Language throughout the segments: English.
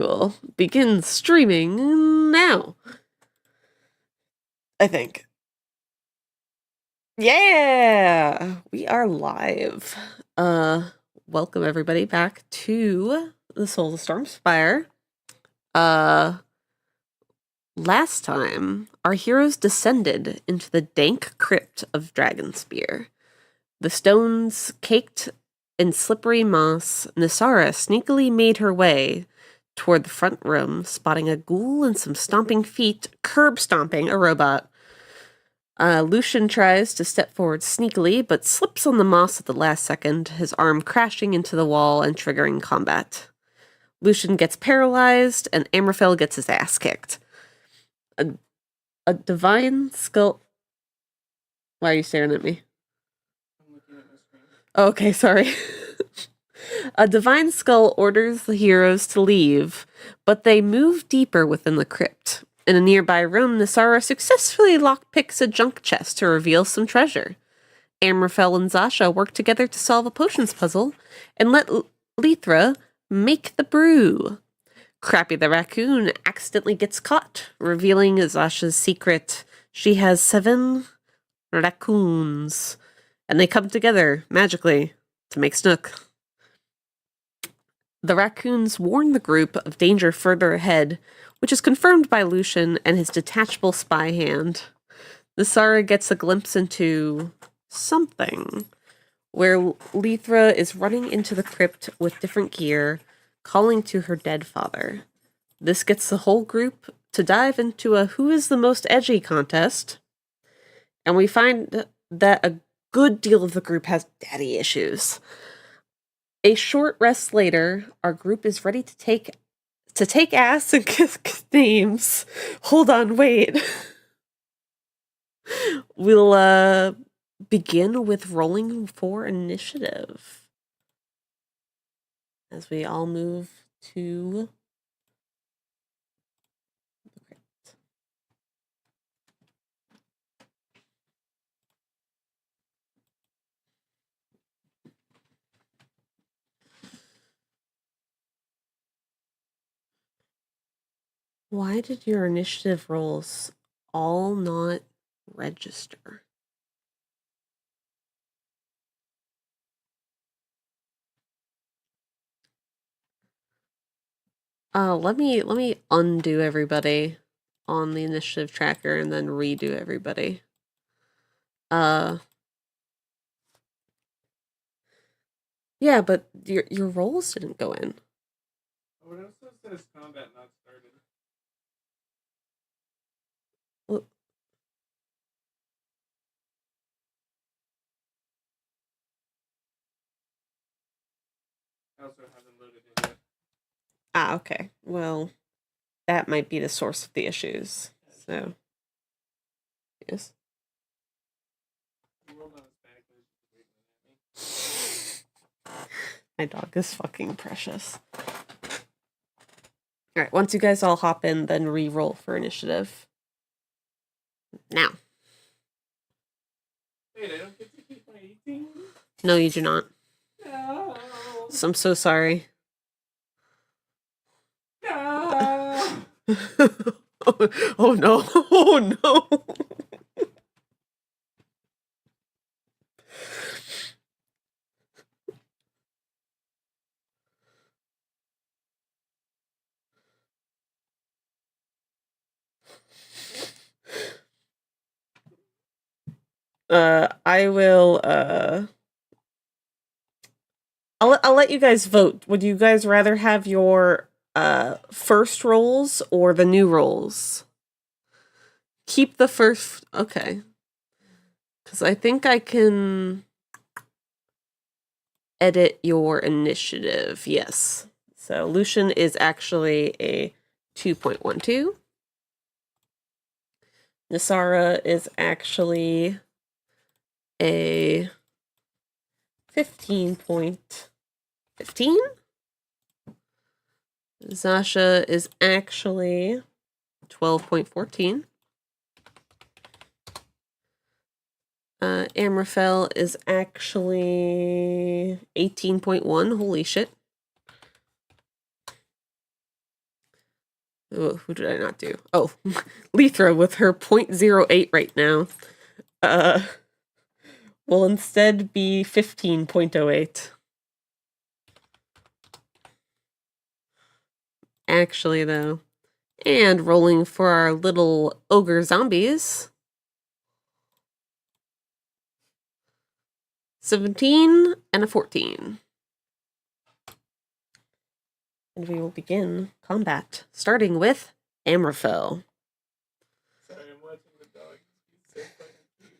Cool. Begin streaming now. I think. Yeah! We are live. Welcome everybody back to the Souls of Stormspire. Last time, our heroes descended into the dank crypt of Dragonspear. The stones caked in slippery moss, Nyssara sneakily made her way toward the front room, spotting a ghoul and some stomping feet, curb stomping a robot. Lucian tries to step forward sneakily, but slips on the moss at the last second, his arm crashing into the wall and triggering combat. Lucian gets paralyzed, and Amraphel gets his ass kicked. A divine skull... Why are you staring at me? I'm looking at my screen. Okay, sorry. A divine skull orders the heroes to leave, but they move deeper within the crypt. In a nearby room, Nyssara successfully lockpicks a junk chest to reveal some treasure. Amraphel and Zasha work together to solve a potions puzzle and let Lythra make the brew. Crappy the raccoon accidentally gets caught, revealing Zasha's secret. She has 7 raccoons, and they come together magically to make Snooc. The raccoons warn the group of danger further ahead, which is confirmed by Lucian and his detachable spy hand. Nyssara gets a glimpse into something, where Lythra is running into the crypt with different gear, calling to her dead father. This gets the whole group to dive into a who is the most edgy contest, and we find that a good deal of the group has daddy issues. A short rest later, our group is ready to take ass and kiss names. Hold on, wait. We'll begin with rolling for initiative as we all move to the crypt. Why did your initiative rolls all not register? Let me undo everybody on the initiative tracker and then redo everybody. Yeah, but your rolls didn't go in. Oh, it also says combat not started. Well, I also haven't loaded in yet. okay. Well, that might be the source of the issues. So, yes. You rolled on Hispanic, at me. My dog is fucking precious. Alright, once you guys all hop in, then re-roll for initiative. Now. Wait, I don't get to keep my 18? No, you do not. No. So I'm so sorry. No. Oh no. Oh no. I will, I'll let you guys vote. Would you guys rather have your, first rolls or the new rolls? Keep the first, okay. Because I think I can edit your initiative, yes. So Lucian is actually a 2.12. Nyssara is actually a 15.15. Zasha is actually 12.14. Amraphel is actually 18.1. Holy shit. Oh, who did I not do? Oh, Lythra with her .08 right now. Will instead be 15.08. Actually, though. And rolling for our little ogre zombies. 17 and a 14. And we will begin combat, starting with Amraphel. Sorry, I'm watching the dog. He's so fucking cute.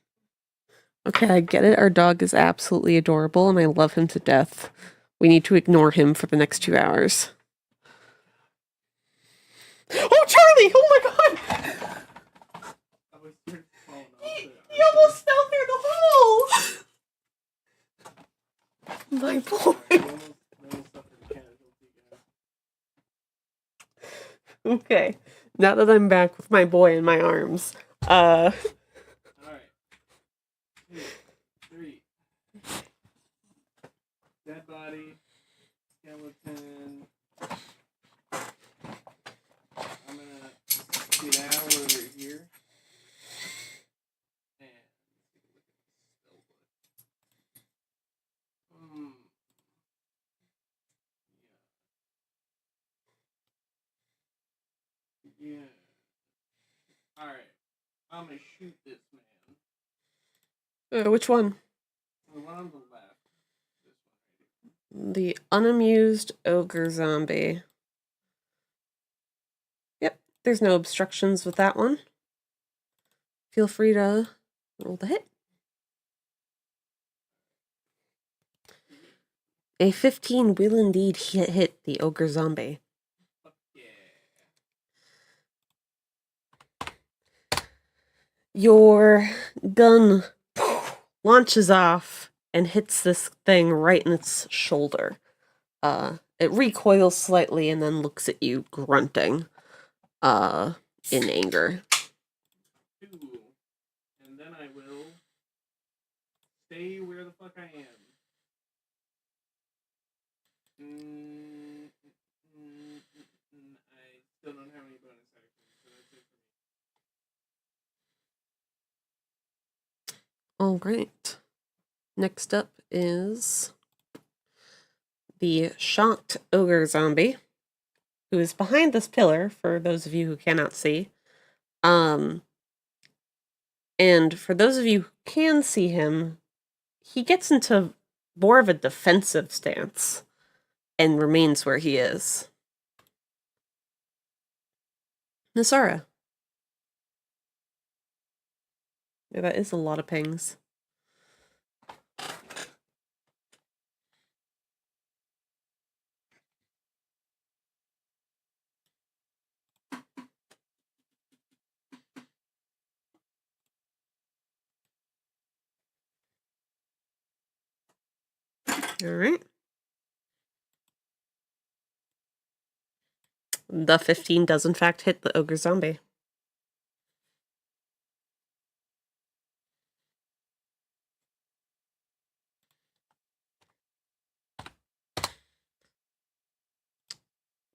Okay, I get it. Our dog is absolutely adorable, and I love him to death. We need to ignore him for the next 2 hours. Oh, Charlie! Oh my god! I was scared to fall off. He almost fell through the hole! My boy. Almost suffered a casualty, guys. Okay, now that I'm back with my boy in my arms, Alright. 2, 3. Dead body. Skeleton. I'm gonna get out over here. And yeah. Alright. I'm gonna shoot this man. which one? The one on the left. This one right The unamused ogre zombie. Yep, there's no obstructions with that one. Feel free to roll the hit. A 15 will indeed hit the ogre zombie. Fuck yeah. Your gun launches off and hits this thing right in its shoulder. It recoils slightly and then looks at you, grunting, in anger. 2. And then I will stay where the fuck I am. I still don't have any bonus actions, so that's it for me. All right. Next up is the shocked ogre zombie, who is behind this pillar, for those of you who cannot see. And for those of you who can see him, he gets into more of a defensive stance and remains where he is. Nyssara. Yeah, that is a lot of pings. All right. The 15 does in fact hit the ogre zombie.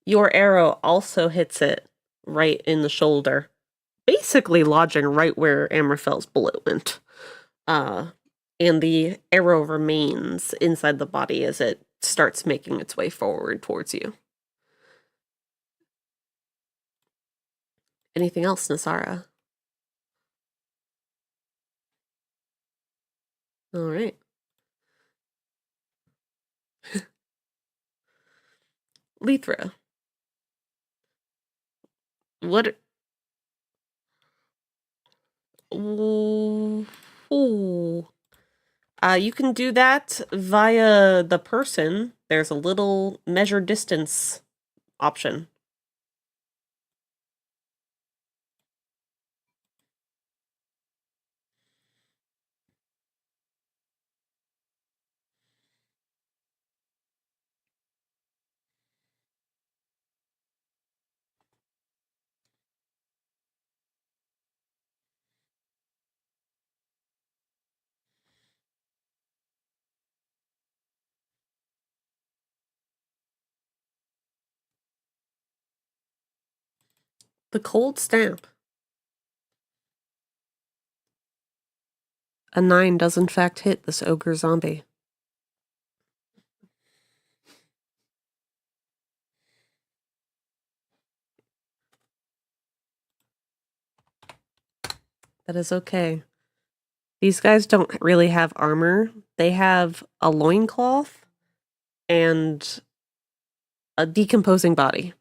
Your arrow also hits it right in the shoulder, basically lodging right where Amraphel's bullet went. And the arrow remains inside the body as it starts making its way forward towards you. Anything else, Nyssara? All right. Lythra. What? Ooh. Ooh. You can do that via the person. There's a little measure distance option. The cold stamp. A 9 does in fact hit this ogre zombie. That is okay. These guys don't really have armor. They have a loincloth and a decomposing body.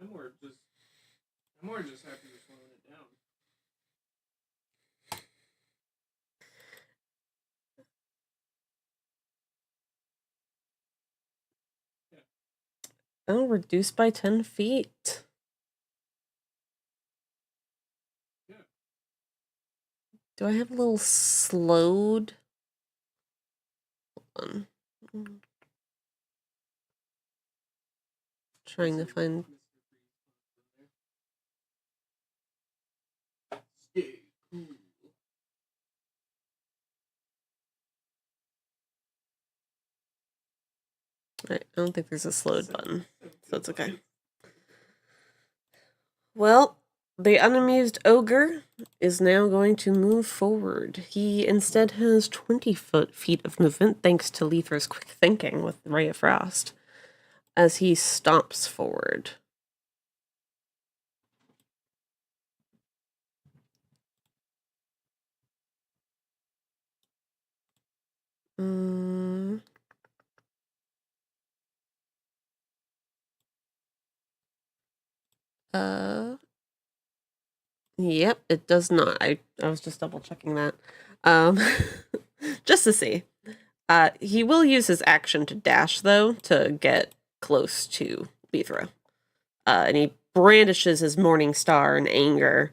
I'm more just happy you're slowing it down. Oh, reduced by 10 feet. Yeah. Do I have a little slowed? Hold on. Trying to find... Stay cool. Right, I don't think there's a slowed button, so it's okay. Well, the unamused ogre is now going to move forward. He instead has 20 feet of movement, thanks to Lythra's quick thinking with Ray of Frost, as he stomps forward. Yep, it does not. I was just double checking that. Just to see. He will use his action to dash, though, to get close to Lythra. And he brandishes his Morning Star in anger.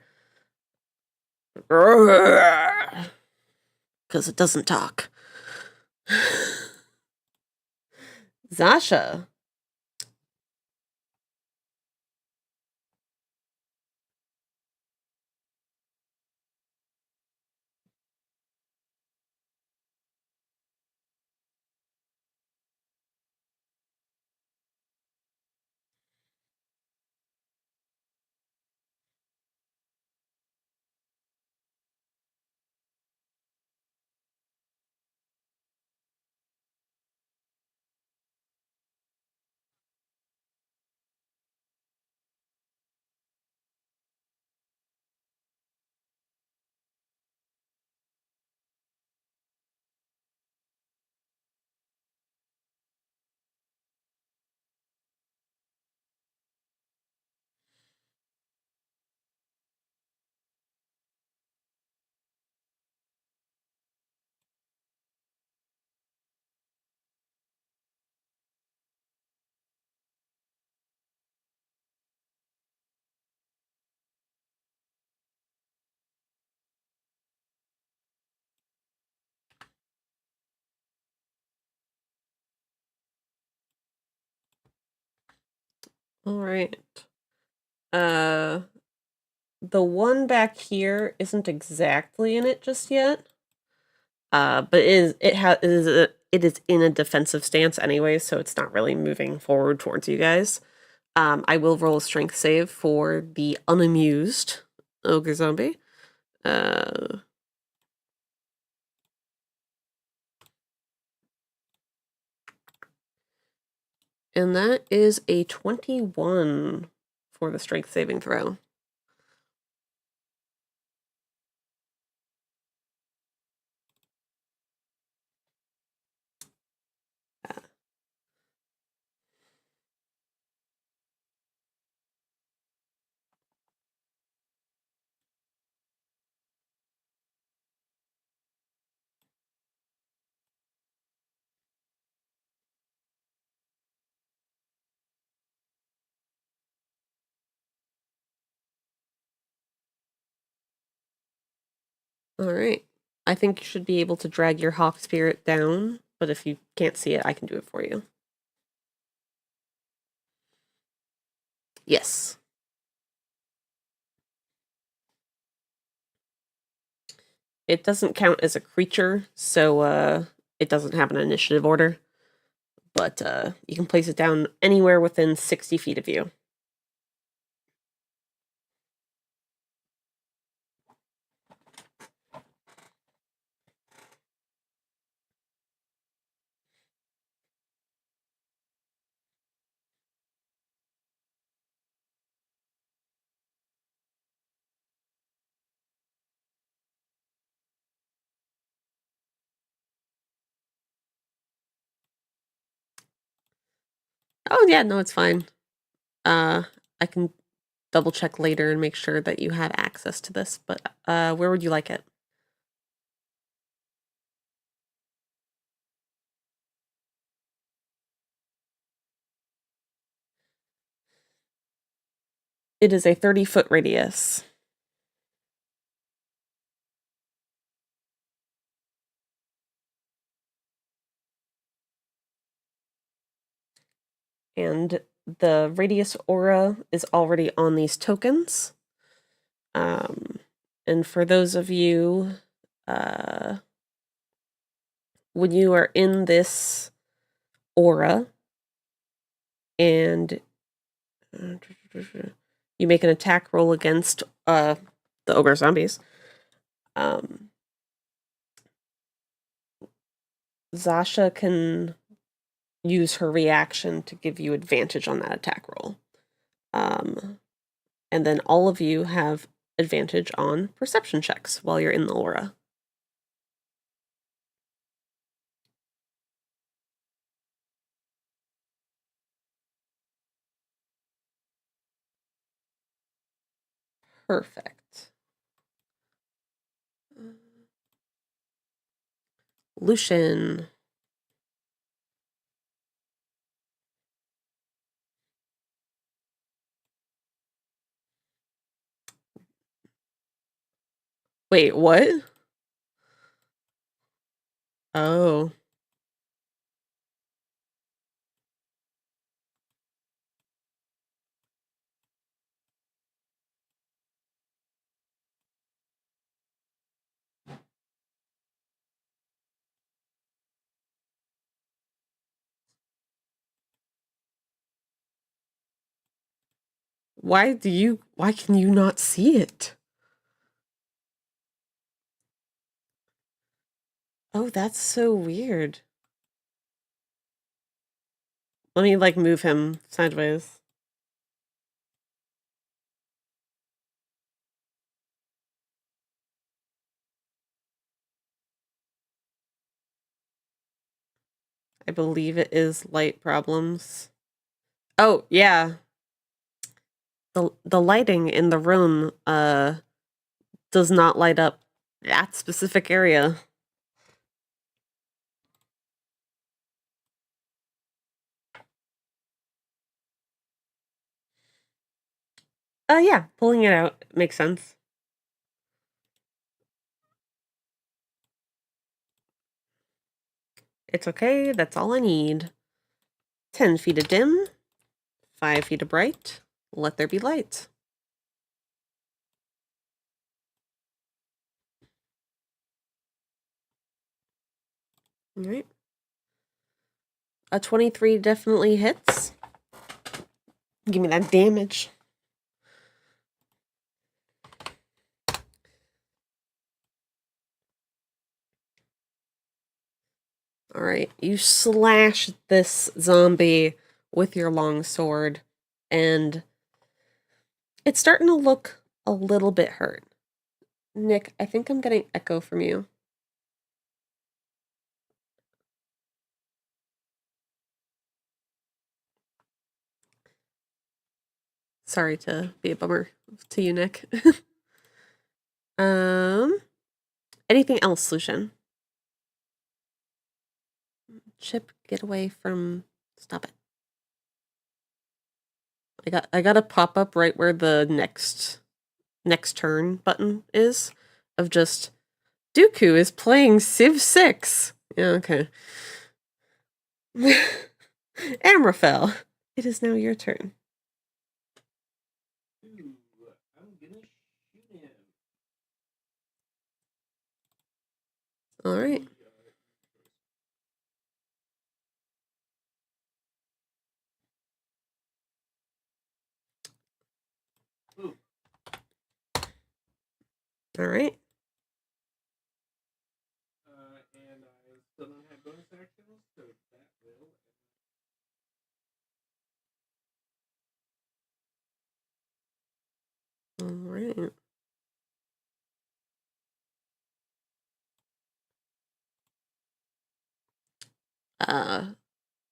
Because it doesn't talk. Zasha. All right. The one back here isn't exactly in it just yet. But it is in a defensive stance anyway, so it's not really moving forward towards you guys. I will roll a strength save for the unamused ogre zombie. And that is a 21 for the strength saving throw. All right. I think you should be able to drag your hawk spirit down, but if you can't see it, I can do it for you. Yes. It doesn't count as a creature, so it doesn't have an initiative order. But you can place it down anywhere within 60 feet of you. Oh yeah, no, it's fine. I can double check later and make sure that you have access to this, but where would you like it? It is a 30-foot radius. And the radius aura is already on these tokens. And for those of you, when you are in this aura and you make an attack roll against the ogre zombies, Zasha can use her reaction to give you advantage on that attack roll. And then all of you have advantage on perception checks while you're in the aura. Perfect. Lucian. Wait, what? Oh. Why can you not see it? Oh, that's so weird. Let me like move him sideways. I believe it is light problems. Oh, yeah. The lighting in the room does not light up that specific area. Yeah, pulling it out makes sense. It's okay, that's all I need. 10 feet of dim, 5 feet of bright. Let there be light. All right. A 23 definitely hits. Give me that damage. All right, you slash this zombie with your long sword, and it's starting to look a little bit hurt. Nick, I think I'm getting echo from you. Sorry to be a bummer to you, Nick. Anything else, Lucian? Chip, get away from... Stop it. I got a pop-up right where the next turn button is, of just, Dooku is playing Civ 6. Yeah, okay. Amraphel, it is now your turn. Ooh, I'm gonna shoot him. All right. Ooh. All right. And I still don't have bonus actions, so that will. All right.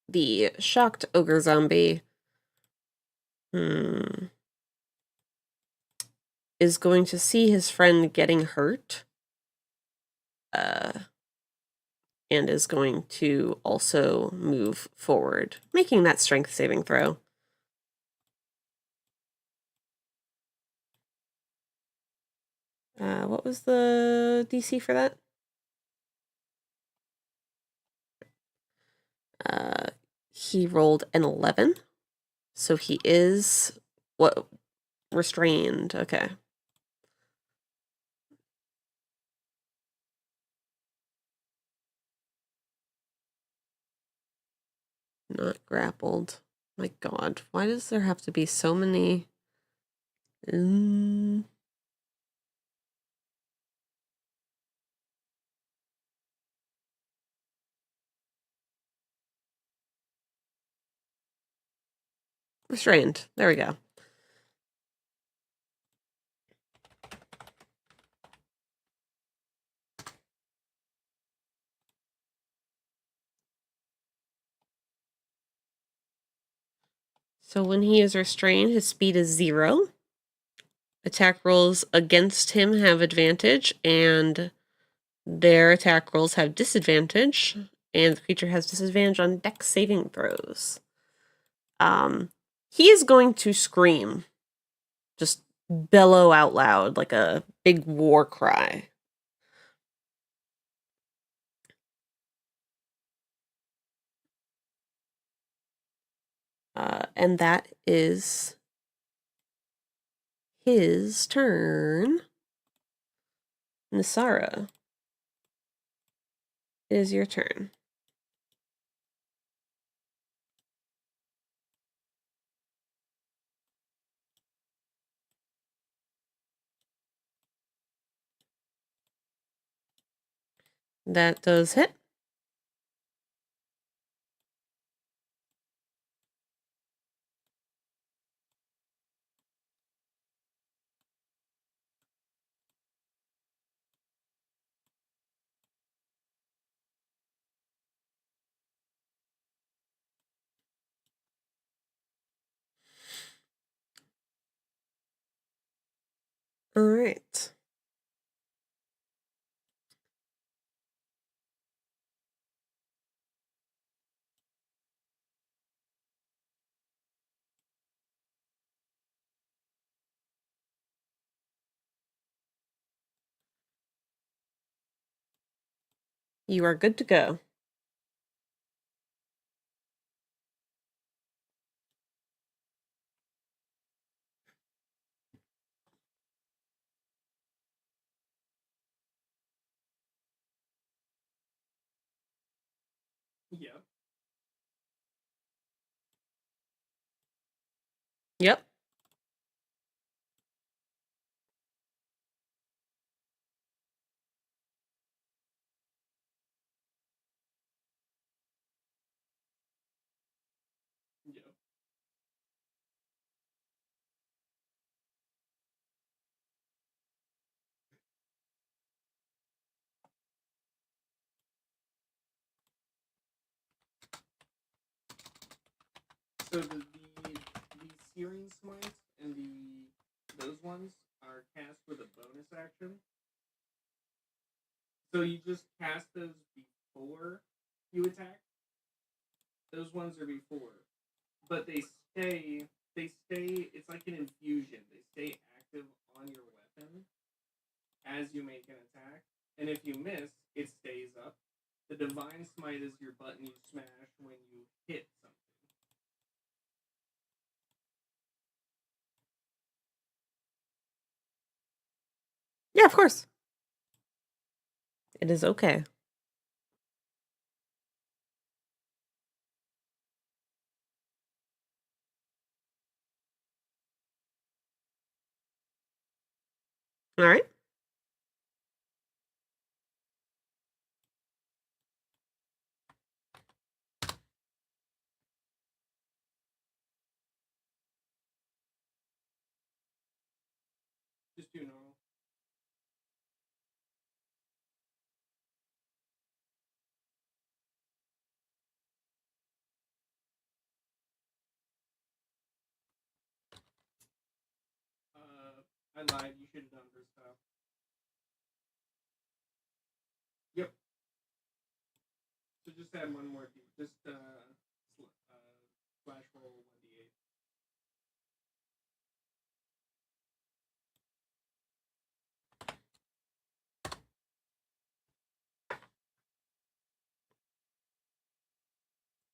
the shocked ogre zombie is going to see his friend getting hurt. And is going to also move forward, making that strength saving throw. What was the DC for that? He rolled an 11, so he is restrained. Okay. Not grappled. My God, why does there have to be so many? Restrained. There we go. So when he is restrained, his speed is 0. Attack rolls against him have advantage, and their attack rolls have disadvantage, and the creature has disadvantage on dex saving throws. He is going to scream. Just bellow out loud like a big war cry. And that is his turn. Nyssara, it is your turn. That does hit. All right. You are good to go. Yep. Yep. Yep. So the Searing Smite and those ones are cast with a bonus action. So you just cast those before you attack. Those ones are before, but they stay. It's like an infusion. They stay active on your weapon as you make an attack, and if you miss, it stays up. The Divine Smite is your button you smash when you hit something. Yeah, of course. It is okay. All right. Just do normal. I lied. You should have done first stuff. Yep. So just add one more. Just flash roll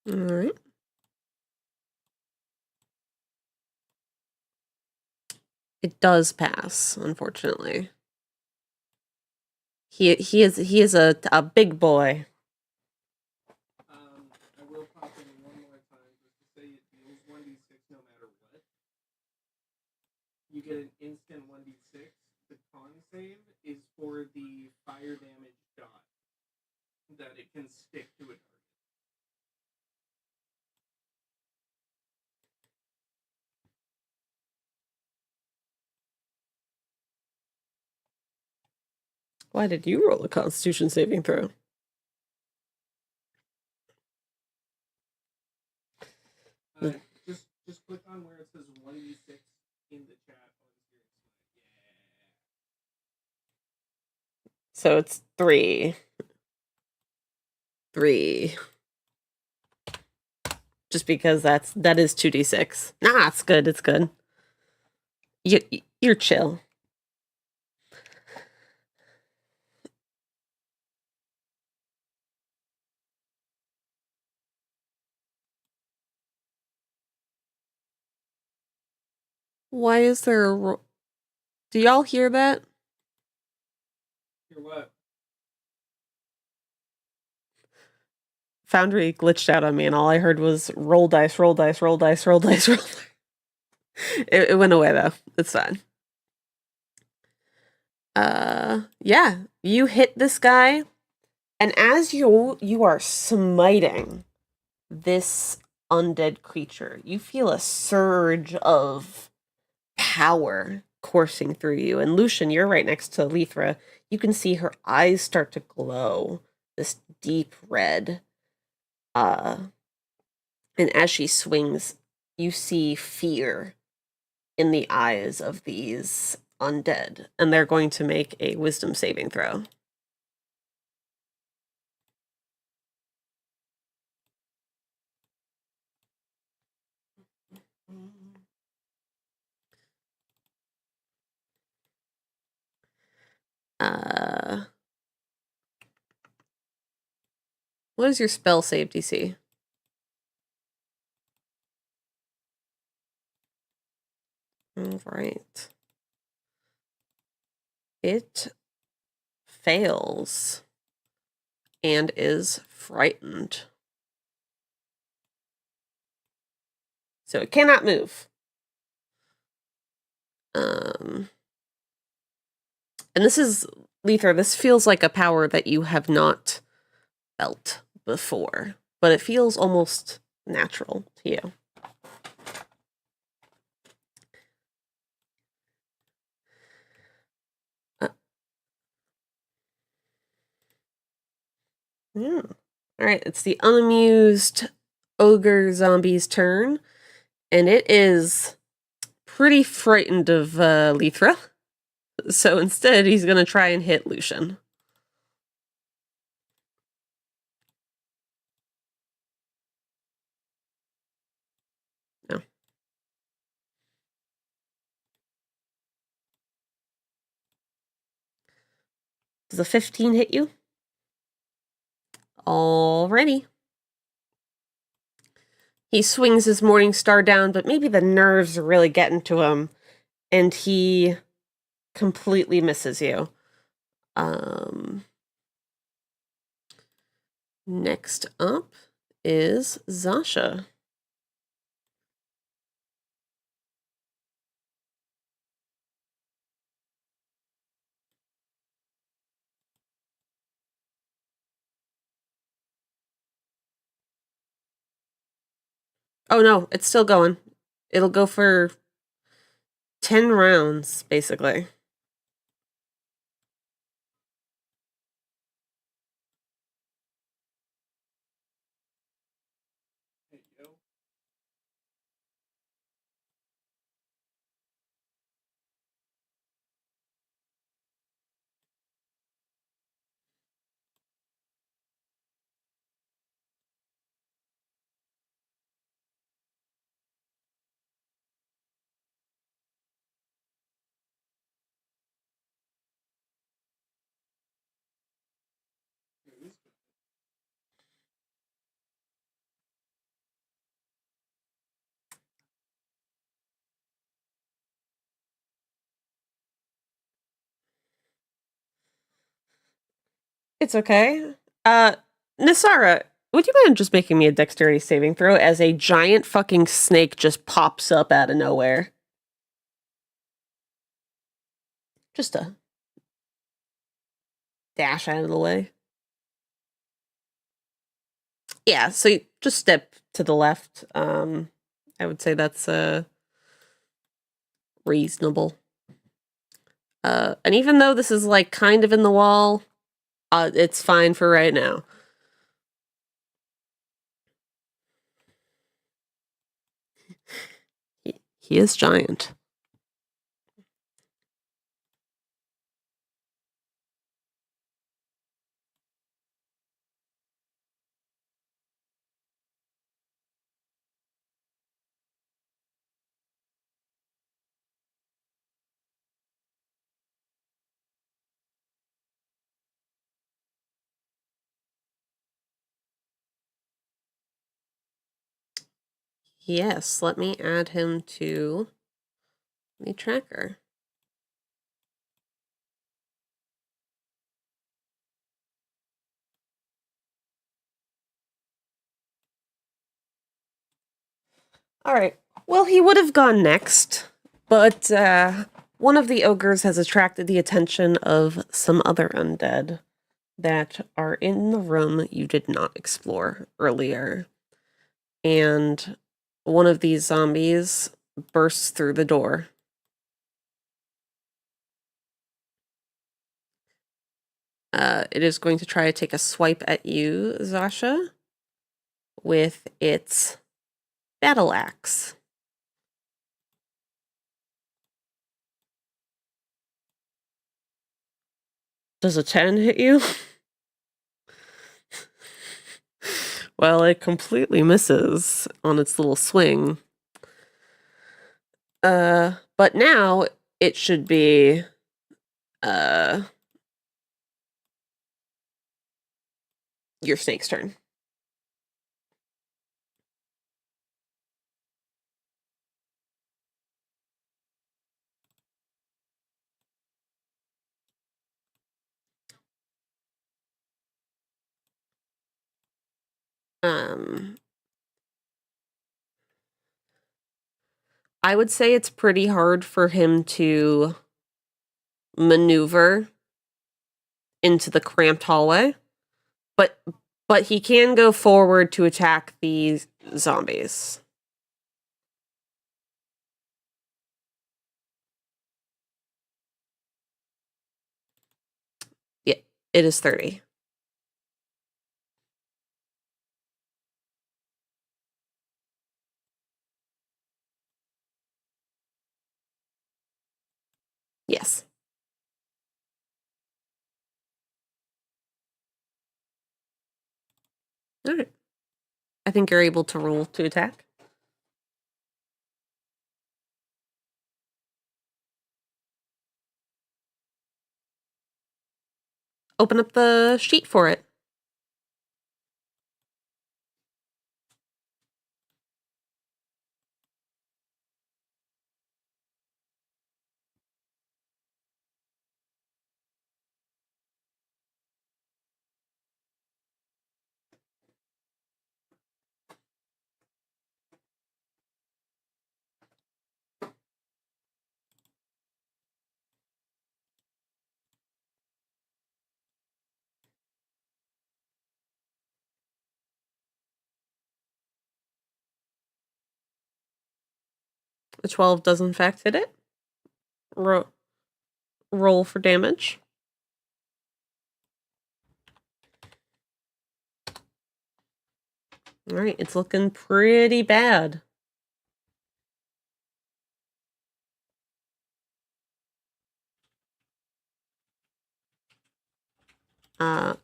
1d8. All right. It does pass, unfortunately. He is a big boy. I will pop in one more time just to say it deals 1d6 no matter what. You get an instant 1d6. The con save is for the fire damage dot that it can stick to a target. Why did you roll a Constitution saving throw? Just click on where it says 1d6 in the chat. So it's 3. 3. Just because that is 2d6. Nah, it's good. It's good. You're chill. Why is there a... Do y'all hear that? Hear what? Foundry glitched out on me, and all I heard was roll dice, roll dice, roll dice, roll dice, roll dice. It went away, though. It's fine. Yeah. You hit this guy, and as you are smiting this undead creature, you feel a surge of power coursing through you. And Lucian, you're right next to Lythra. You can see her eyes start to glow this deep red. And as she swings, you see fear in the eyes of these undead, and they're going to make a wisdom saving throw. What is your spell save DC? All right. It fails and is frightened. So it cannot move. And this is, Lythra, this feels like a power that you have not felt before, but it feels almost natural to you. Yeah. All right, it's the unamused ogre zombie's turn, and it is pretty frightened of Lythra. So instead, he's going to try and hit Lucian. No. Does a 15 hit you? Alrighty. He swings his Morning Star down, but maybe the nerves are really getting to him, and he completely misses you. Next up is Zasha. Oh no, it's still going. It'll go for 10 rounds, basically. Hey, yo. It's okay. Nyssara, would you mind just making me a dexterity saving throw as a giant fucking snake just pops up out of nowhere? Just a dash out of the way. Yeah, so you just step to the left. I would say that's reasonable. And even though this is like kind of in the wall, it's fine for right now. He is giant. Yes, let me add him to the tracker. All right. Well, he would have gone next, but one of the ogres has attracted the attention of some other undead that are in the room you did not explore earlier. And one of these zombies bursts through the door. It is going to try to take a swipe at you, Zasha, with its battle axe. Does a 10 hit you? Well, it completely misses on its little swing. But now it should be your snake's turn. I would say it's pretty hard for him to maneuver into the cramped hallway, but he can go forward to attack these zombies. Yeah, it is 30. Yes. All right. I think you're able to roll to attack. Open up the sheet for it. The 12 does in fact hit it. Roll for damage. All right, it's looking pretty bad.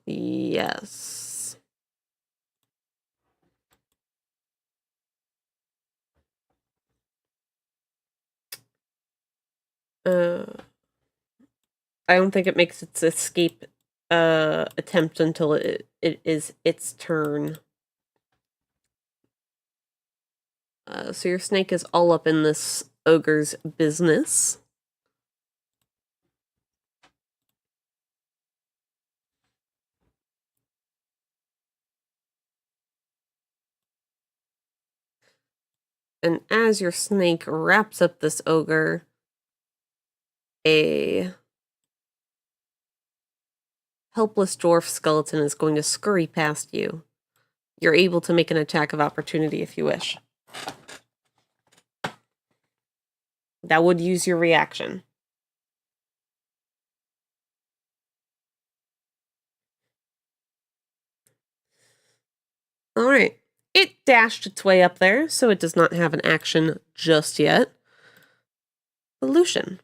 Yes. I don't think it makes its escape attempt until it is its turn. So your snake is all up in this ogre's business. And as your snake wraps up this ogre, a helpless dwarf skeleton is going to scurry past you. You're able to make an attack of opportunity if you wish. That would use your reaction. Alright. It dashed its way up there, so it does not have an action just yet. Lucian.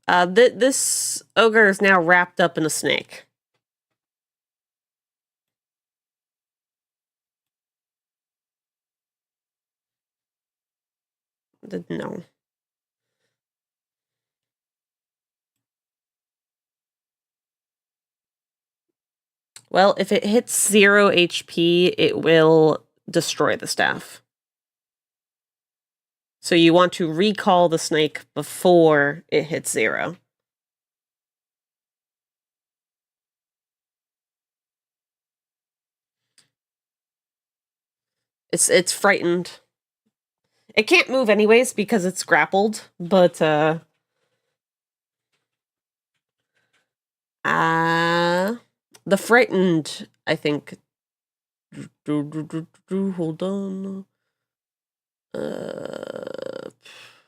This ogre is now wrapped up in a snake. No. Well, if it hits 0 HP, it will destroy the staff. So you want to recall the snake before it hits 0. It's frightened. It can't move anyways because it's grappled, but the frightened, I think. Hold on.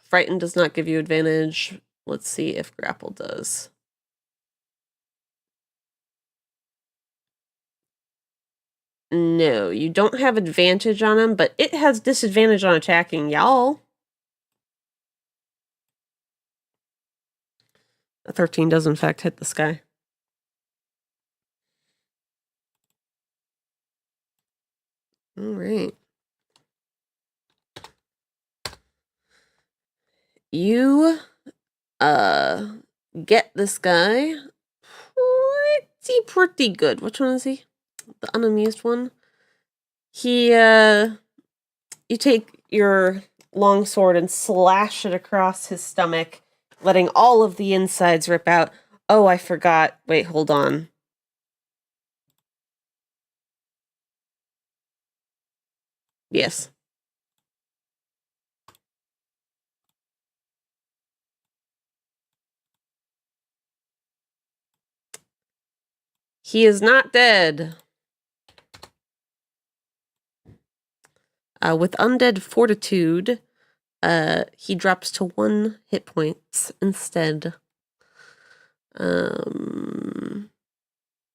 Frightened does not give you advantage. Let's see if grapple does. No, you don't have advantage on him, but it has disadvantage on attacking y'all. A 13 does in fact hit this guy. All right. You get this guy pretty good. Which one is he? The unamused one. He you take your longsword and slash it across his stomach, letting all of the insides rip out. Oh, I forgot. Wait, hold on. Yes. He is not dead. With undead fortitude, he drops to 1 hit points instead.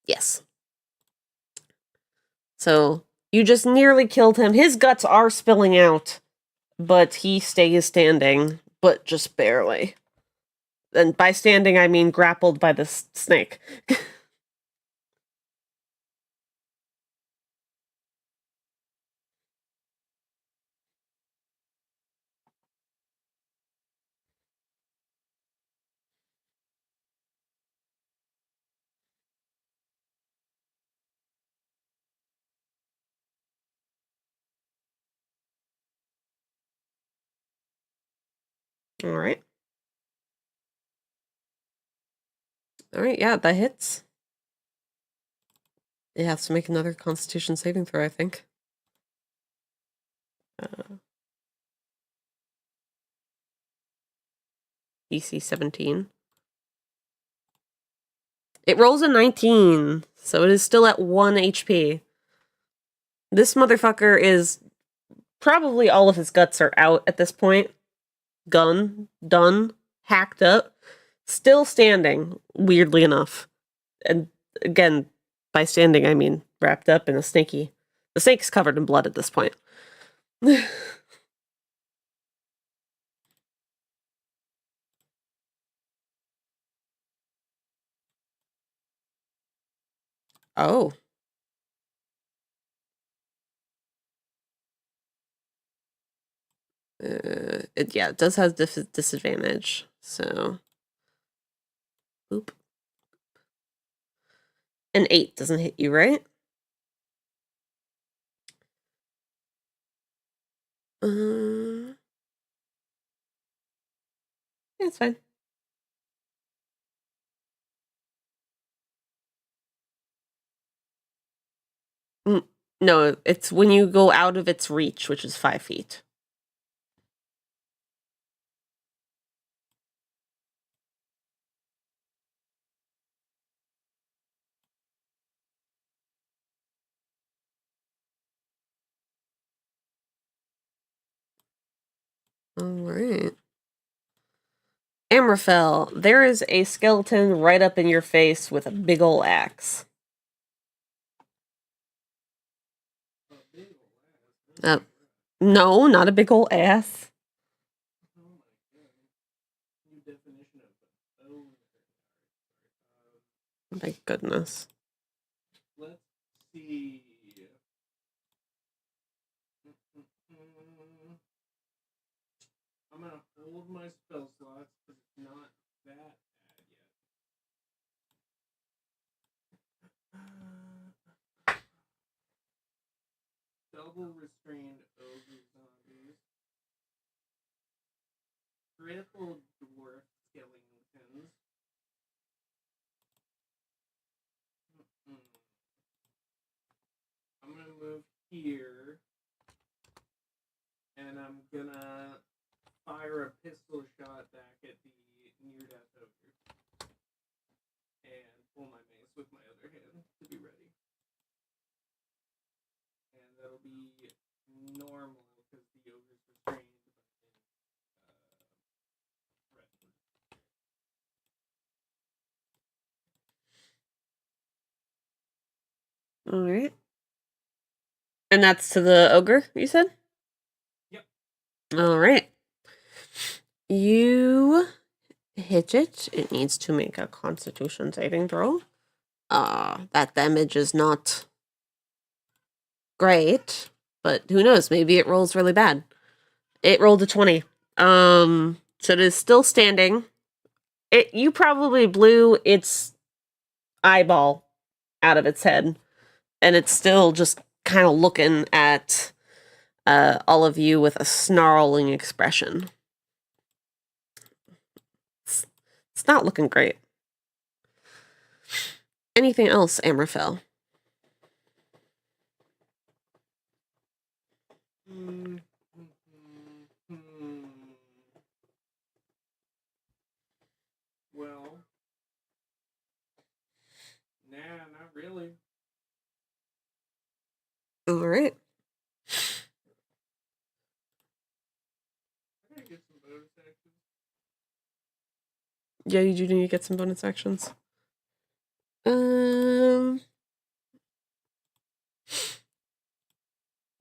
Yes. So you just nearly killed him. His guts are spilling out, but he stays standing, but just barely. And by standing, I mean grappled by the snake. All right. All right, yeah, that hits. It has to make another Constitution saving throw, I think. DC 17. It rolls a 19, so it is still at 1 HP. This motherfucker is... Probably all of his guts are out at this point. Done, hacked up. Still standing, weirdly enough. And again, by standing, I mean wrapped up in a snaky... The snake's covered in blood at this point. Oh. It does have disadvantage, so... Oop. An 8 doesn't hit you, right? Yeah, it's fine. No, it's when you go out of its reach, which is 5 feet. Alright. Amraphel, there is a skeleton right up in your face with a big ol' axe. No, not a big ol' ass. My goodness. Let's see. I'm gonna hold my spell slots because it's not that bad yet. Double restrained ogre zombies. Triple dwarf skeletons. I'm gonna move here, and I'm gonna fire a pistol shot back at the near-death ogre, and pull my mace with my other hand to be ready. And that'll be normal because the ogre's restrained. Alright. And that's to the ogre, you said? Yep. Alright. You hit it. It needs to make a constitution saving throw. That damage is not great, but who knows? Maybe it rolls really bad. It rolled a 20. So it is still standing. You probably blew its eyeball out of its head, and it's still just kind of looking at all of you with a snarling expression. It's not looking great. Anything else, Amraphel? Well, nah, not really. All right. I gotta get some bonus actions. Yeah, you do need to get some bonus actions.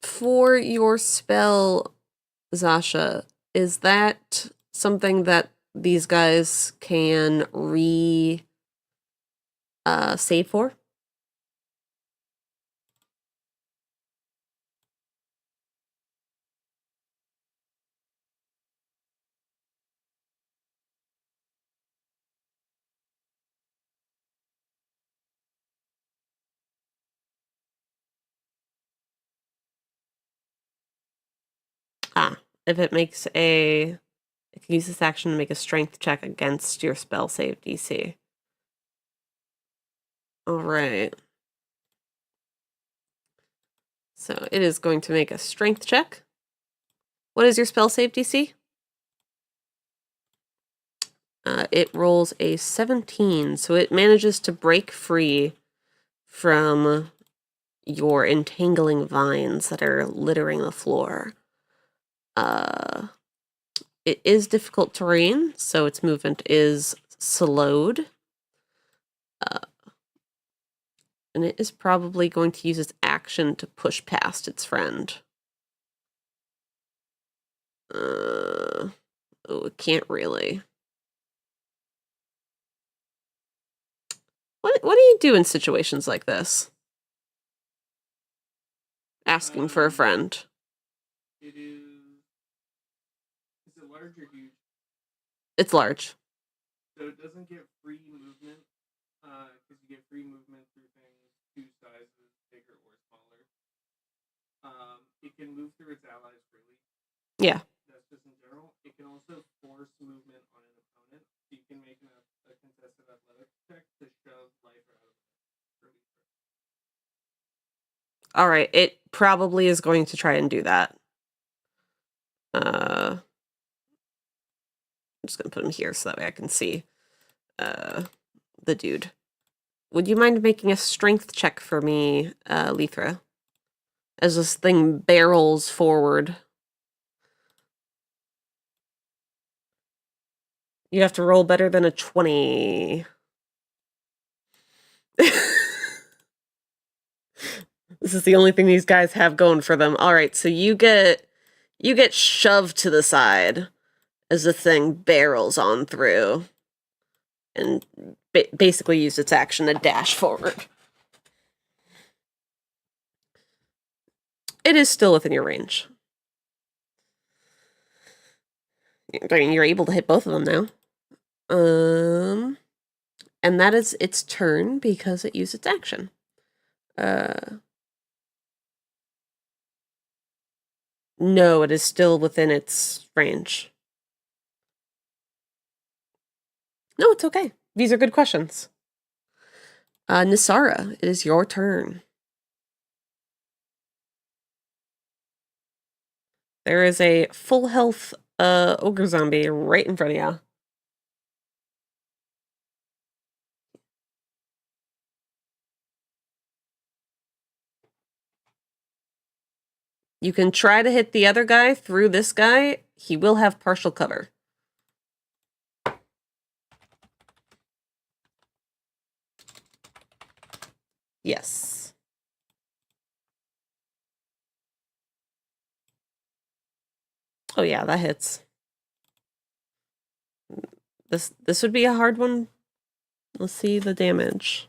For your spell, Zasha, is that something that these guys can save for? If it makes it can use this action to make a strength check against your spell save DC. Alright. So it is going to make a strength check. What is your spell save DC? It rolls a 17, so it manages to break free from your entangling vines that are littering the floor. It is difficult terrain, so its movement is slowed. And it is probably going to use its action to push past its friend. Oh, it can't really. What do you do in situations like this? Asking for a friend. It is. Is it large or huge? It's large. So it doesn't get free movement, because you get free movement through things 2 sizes bigger or smaller. It can move through its allies freely. Yeah. That's just in general. It can also force movement on an opponent, so you can make a contested athletics check to shove Lythra out of the way. All right. It probably is going to try and do that. I'm just going to put him here so that way I can see the dude. Would you mind making a strength check for me, Lythra? As this thing barrels forward. You have to roll better than a 20. This is the only thing these guys have going for them. All right, so you get shoved to the side as the thing barrels on through and basically use its action to dash forward. It is still within your range. I mean, you're able to hit both of them now. And that is its turn because it used its action. No, it is still within its range. No, it's okay. These are good questions. Nyssara, it is your turn. There is a full health ogre zombie right in front of you. You can try to hit the other guy through this guy. He will have partial cover. Yes. Oh yeah, that hits. This would be a hard one. Let's see the damage.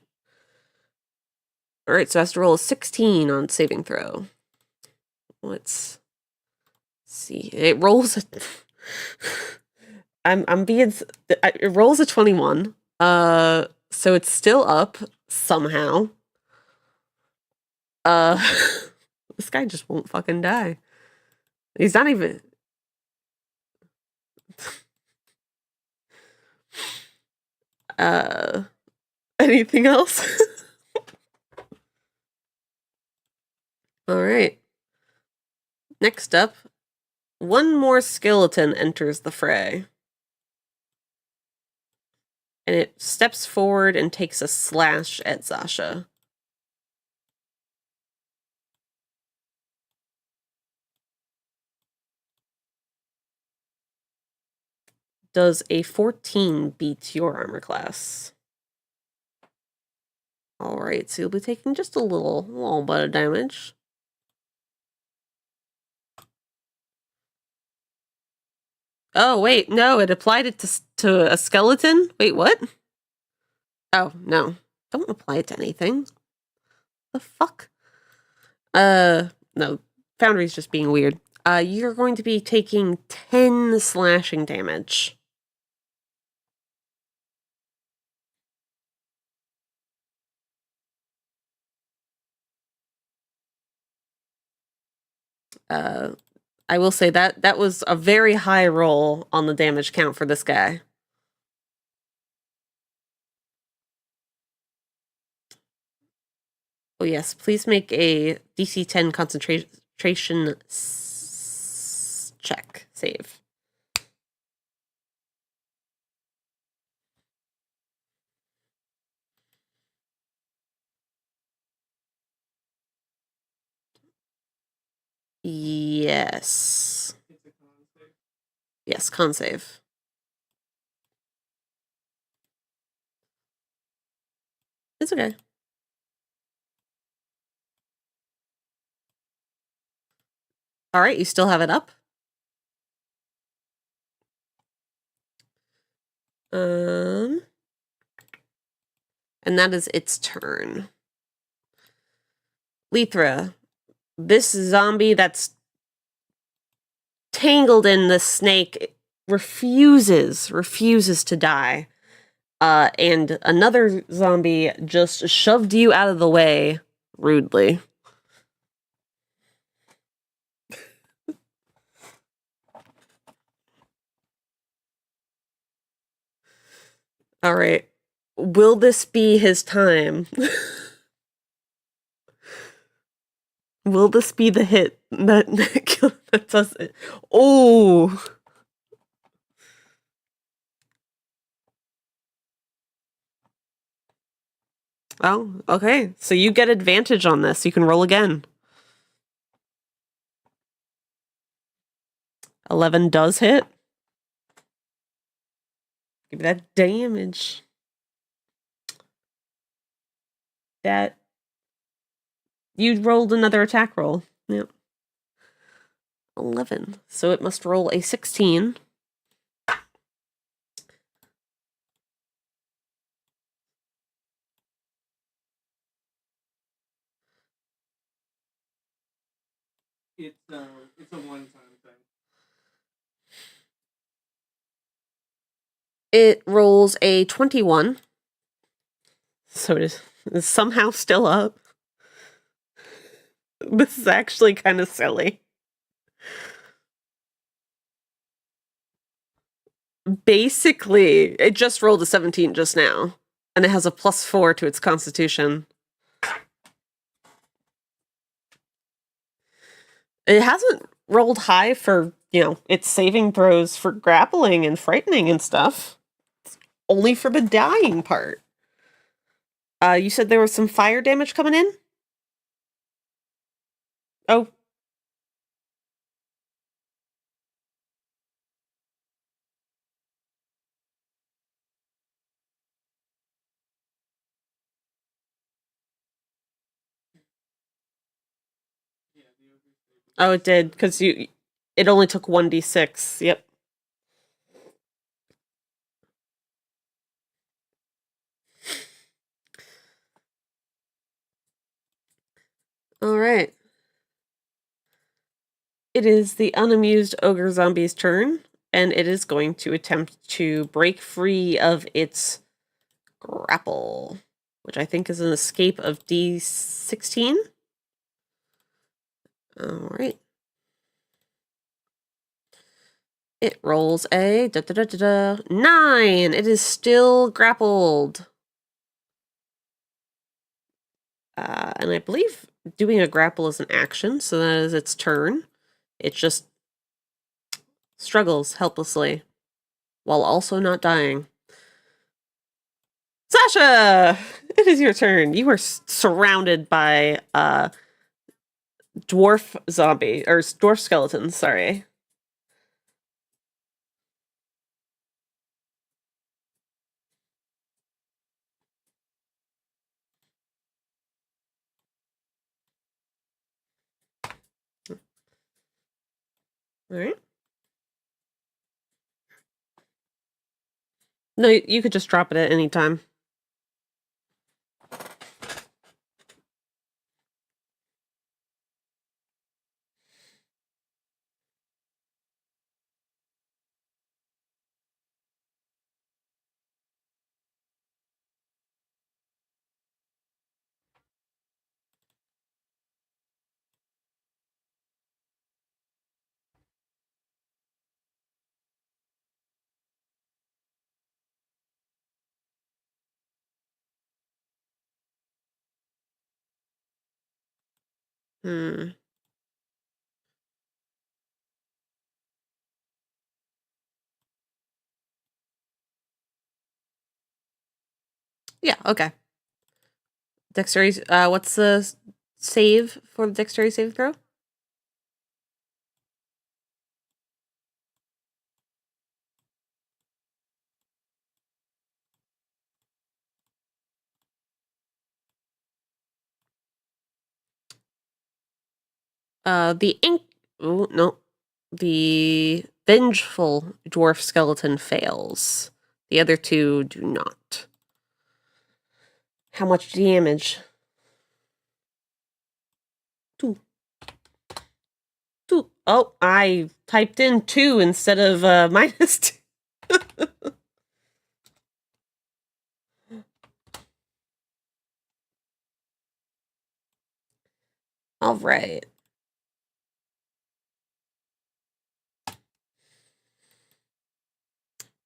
All right, so it has to roll a 16 on saving throw. Let's see. It rolls a I'm being it rolls a 21. So it's still up somehow. This guy just won't fucking die. He's not even anything else? All right. Next up, one more skeleton enters the fray. And it steps forward and takes a slash at Zasha. Does a 14 beat your armor class? Alright, so you'll be taking just a little bit of damage. Oh, wait, no, it applied it to a skeleton? Wait, what? Oh, no. Don't apply it to anything. The fuck? No. Foundry's just being weird. You're going to be taking 10 slashing damage. I will say that was a very high roll on the damage count for this guy. Oh yes, please make a DC 10 concentration check. Save. Yes. Yes, con save. It's okay. All right, you still have it up. And that is its turn. Lythra, this zombie that's tangled in the snake refuses to die. And another zombie just shoved you out of the way rudely. All right. Will this be his time? Will this be the hit that does it? Oh! Oh, okay. So you get advantage on this. You can roll again. 11 does hit. Give me that damage. That you rolled another attack roll. Yep. 11. So it must roll a 16. It's a one-time thing. It rolls a 21. So it is somehow still up. This is actually kind of silly. Basically, it just rolled a 17 just now. And it has a +4 to its constitution. It hasn't rolled high for, its saving throws for grappling and frightening and stuff. It's only for the dying part. You said there was some fire damage coming in? Oh. Oh, it did, because it only took 1d6. Yep. All right. It is the unamused ogre zombie's turn, and it is going to attempt to break free of its grapple, which I think is an escape of D16. All right. It rolls a 9. It is still grappled. And I believe doing a grapple is an action, so that is its turn. It just struggles helplessly while also not dying. Zasha! It is your turn. You are surrounded by dwarf skeletons, sorry. All right. No, you could just drop it at any time. Hmm. Yeah, okay. Dexterity, what's the save for the dexterity save throw? The ink. Oh, no. The vengeful dwarf skeleton fails. The other two do not. How much damage? 2. 2. Oh, I typed in 2 instead of -2. All right.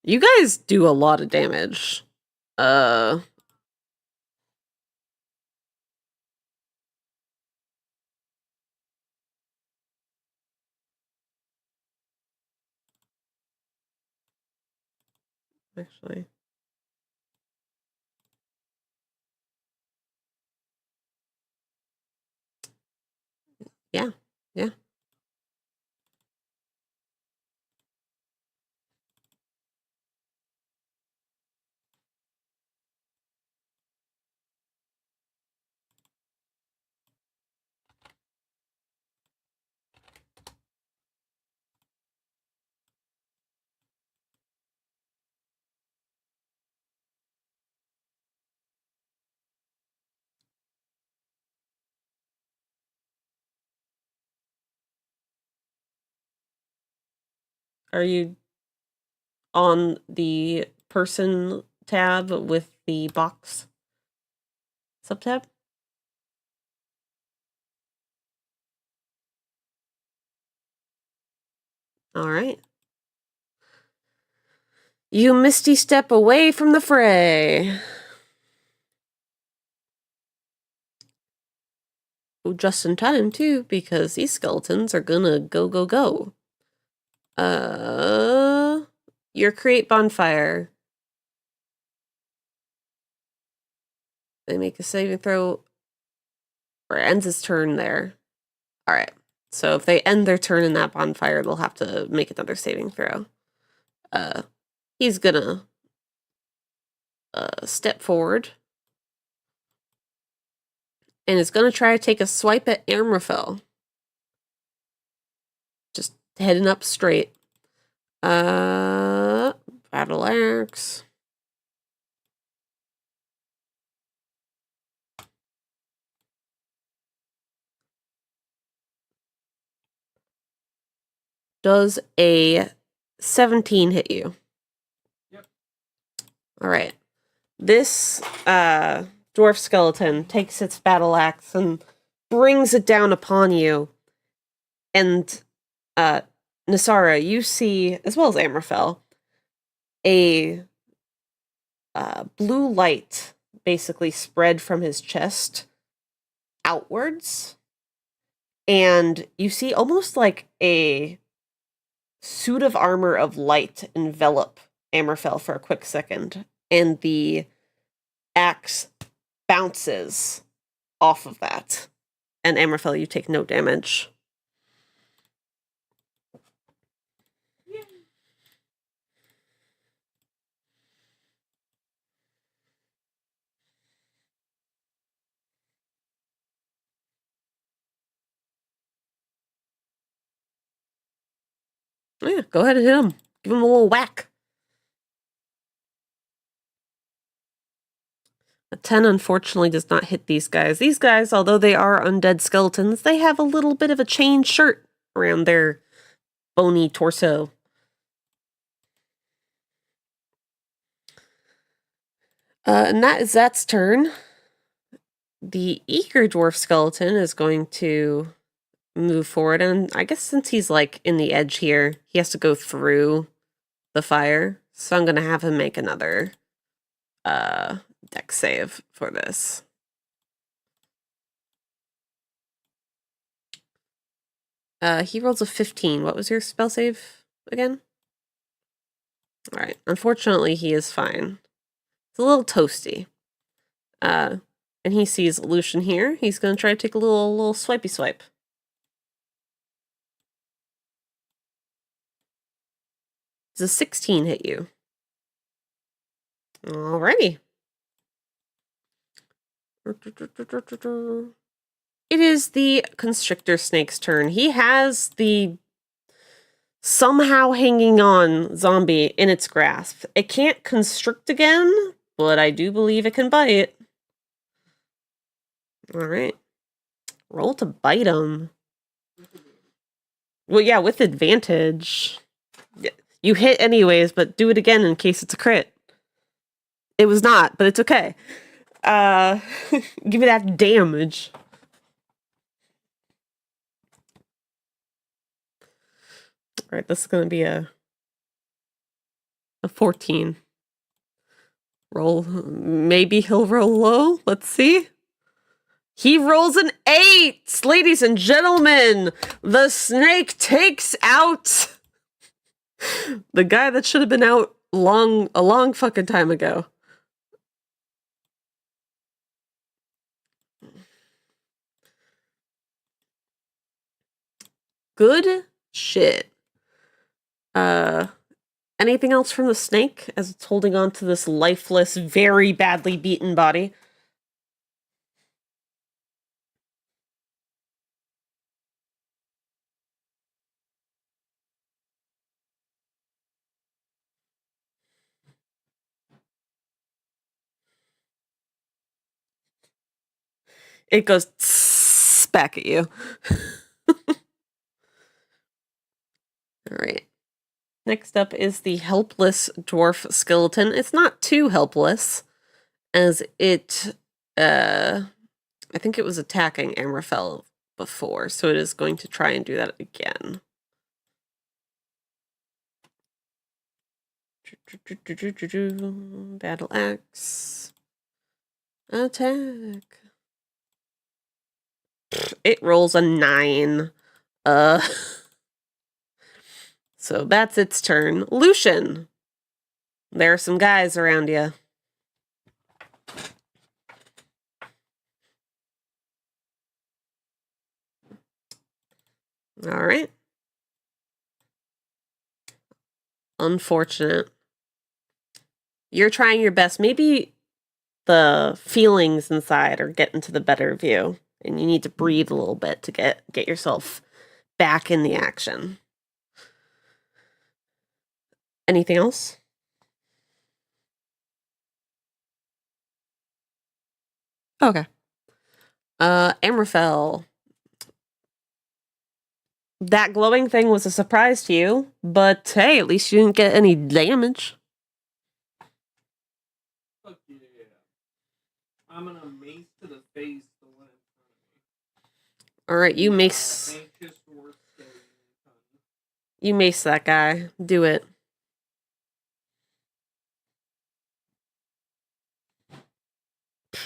You guys do a lot of damage. Actually. Yeah. Yeah. Are you on the person tab with the box subtab? All right. You misty step away from the fray. Just in time, too, because these skeletons are gonna go. Your create bonfire. They make a saving throw, or ends his turn there. Alright. So if they end their turn in that bonfire, they'll have to make another saving throw. He's gonna step forward. And is gonna try to take a swipe at Amraphel. Just heading up straight. Battle axe. Does a 17 hit you? Yep. All right. This dwarf skeleton takes its battle axe and brings it down upon you. And Nyssara, you see, as well as Amraphel, a blue light basically spread from his chest outwards. And you see almost like a suit of armor of light envelop Amraphel for a quick second. And the axe bounces off of that. And Amraphel, you take no damage. Yeah, go ahead and hit him. Give him a little whack. A 10 unfortunately does not hit these guys. These guys, although they are undead skeletons, they have a little bit of a chain shirt around their bony torso. And that is that's turn. The eager dwarf skeleton is going to move forward, and I guess since he's like in the edge here, he has to go through the fire. So I'm gonna have him make another dex save for this. He rolls a 15. What was your spell save again? Alright. Unfortunately, he is fine. It's a little toasty. And he sees Lucian here. He's gonna try to take a little swipey swipe. Does a 16 hit you? Alrighty. It is the constrictor snake's turn. He has the somehow hanging on zombie in its grasp. It can't constrict again, but I do believe it can bite. Alright. Roll to bite him. Well, yeah, with advantage. You hit anyways, but do it again in case it's a crit. It was not, but it's okay. Give me that damage. Alright, this is gonna be a 14. Roll. Maybe he'll roll low. Let's see. He rolls an 8! Ladies and gentlemen, the snake takes out the guy that should have been out a long fucking time ago. Good shit. Anything else from the snake as it's holding on to this lifeless, very badly beaten body? It goes tss back at you. All right. Next up is the helpless dwarf skeleton. It's not too helpless, as it, I think it was attacking Amraphel before, so it is going to try and do that again. Battle axe. Attack. It rolls a 9. So that's its turn. Lucian. There are some guys around you. All right. Unfortunate. You're trying your best. Maybe the feelings inside are getting to the better of you, and you need to breathe a little bit to get yourself back in the action. Anything else? Okay. Amraphel. That glowing thing was a surprise to you, but hey, at least you didn't get any damage. Fuck yeah. I'm gonna mace to the face the one in front of me. Alright, you mace. You mace that guy. Do it.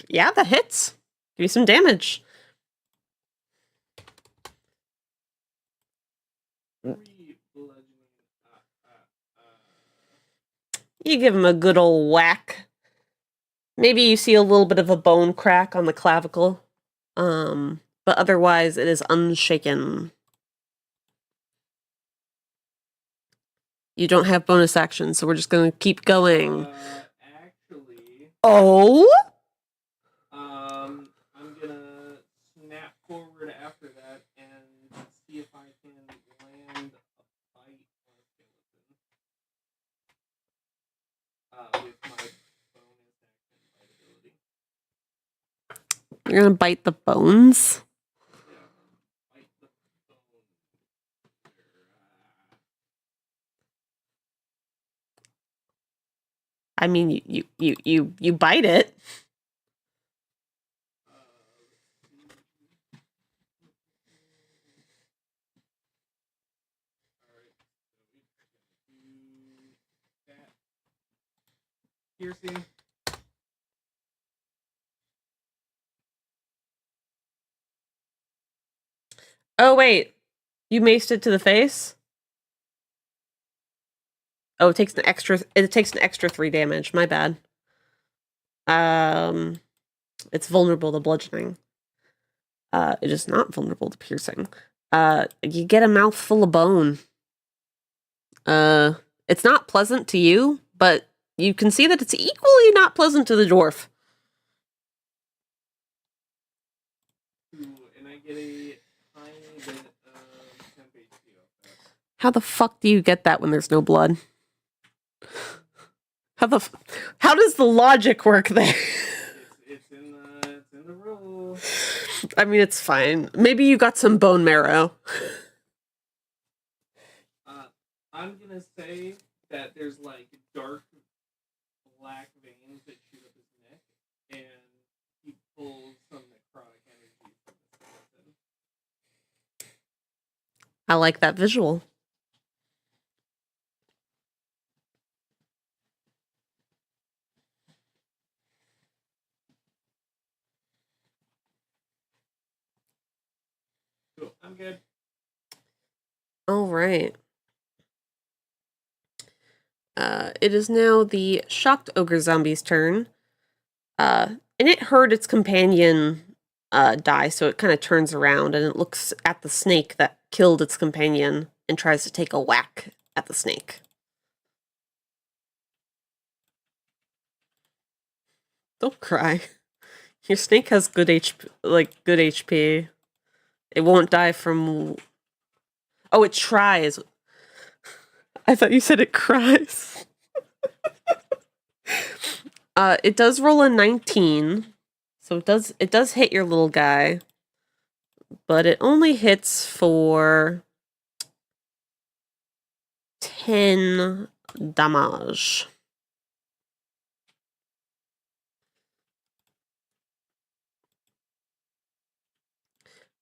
Yeah, that hits. Give you some damage. You give him a good old whack. Maybe you see a little bit of a bone crack on the clavicle. But otherwise it is unshaken. You don't have bonus action, so we're just gonna keep going. Actually... Oh? I'm gonna snap forward after that and see if I can land a bite on a skeleton. With my bonus action bite ability. You're gonna bite the bones? Yeah, bite the bone. I mean, you bite it. Piercing. Oh wait, you maced it to the face? Oh, it takes an extra 3 damage. My bad. It's vulnerable to bludgeoning. It is not vulnerable to piercing. You get a mouthful of bone. It's not pleasant to you, but you can see that it's equally not pleasant to the dwarf. Ooh, and I get a tiny bit of temp HP off that. How the fuck do you get that when there's no blood? How does the logic work there? It's in the rule. I mean, it's fine. Maybe you got some bone marrow. I'm gonna say that there's like dark black veins that shoot up his neck, and he pulls some necrotic energy from the skeleton. I like that visual. Cool, I'm good. All right. It is now the shocked ogre zombie's turn. And it heard its companion die, so it kind of turns around and it looks at the snake that killed its companion and tries to take a whack at the snake. Don't cry. Your snake has good HP. It won't die from... Oh, it tries. I thought you said it cries. It does roll a 19, so it does hit your little guy, but it only hits for 10 damage.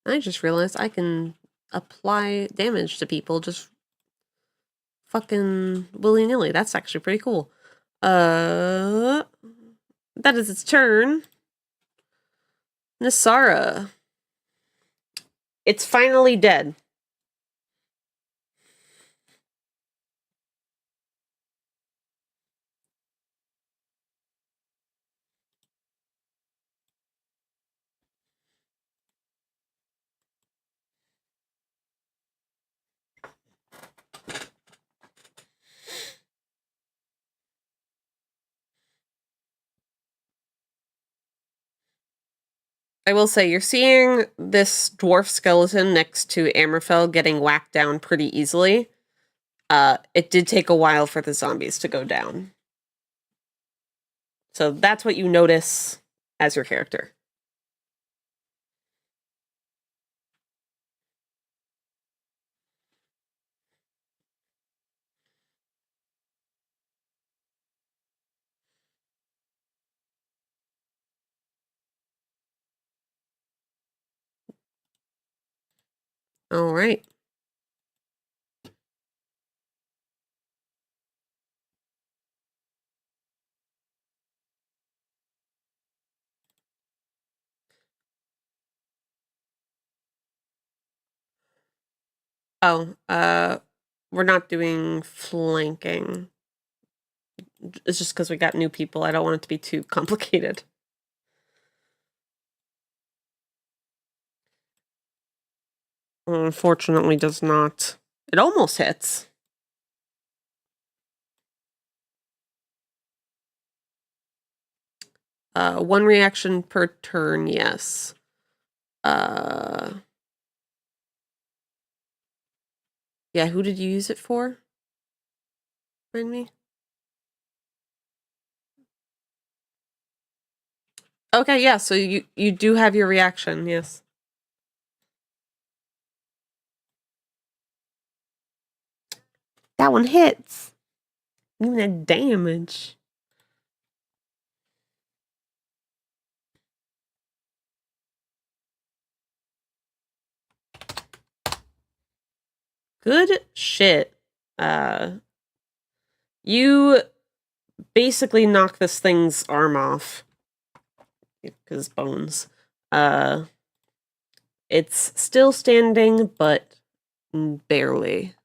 I just realized I can apply damage to people just fucking willy-nilly. That's actually pretty cool. That is its turn. Nyssara. It's finally dead. I will say, you're seeing this dwarf skeleton next to Amraphel getting whacked down pretty easily. It did take a while for the zombies to go down. So that's what you notice as your character. All right. Oh, we're not doing flanking. It's just because we got new people. I don't want it to be too complicated. Unfortunately, does not. It almost hits. One reaction per turn, yes. Yeah, who did you use it for? Remind me? Okay, yeah, so you do have your reaction, yes. That one hits. Even that damage. Good shit. You basically knock this thing's arm off. Because bones. It's still standing, but barely.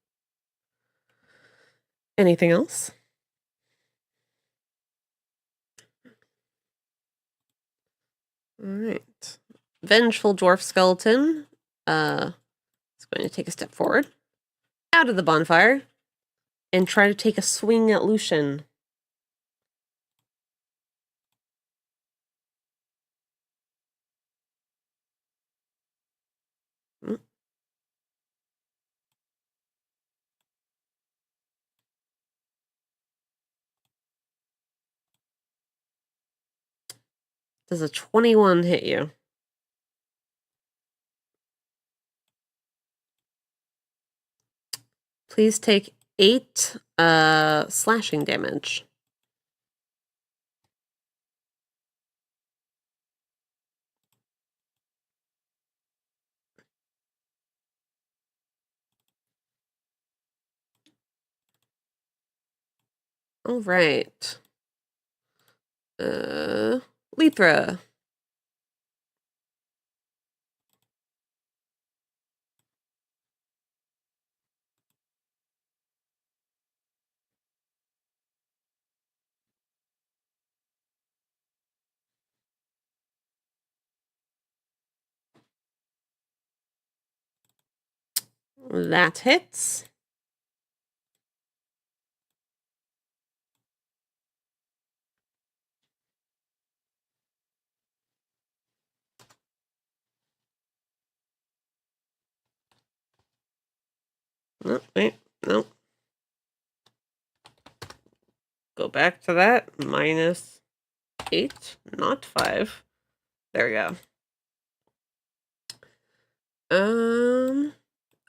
Anything else? Alright. Vengeful dwarf skeleton. Is going to take a step forward. Out of the bonfire. And try to take a swing at Lucian. Does a 21 hit you? Please take 8 slashing damage. All right. Lythra. That hits. No, wait, no. Go back to that. -8, not 5. There we go.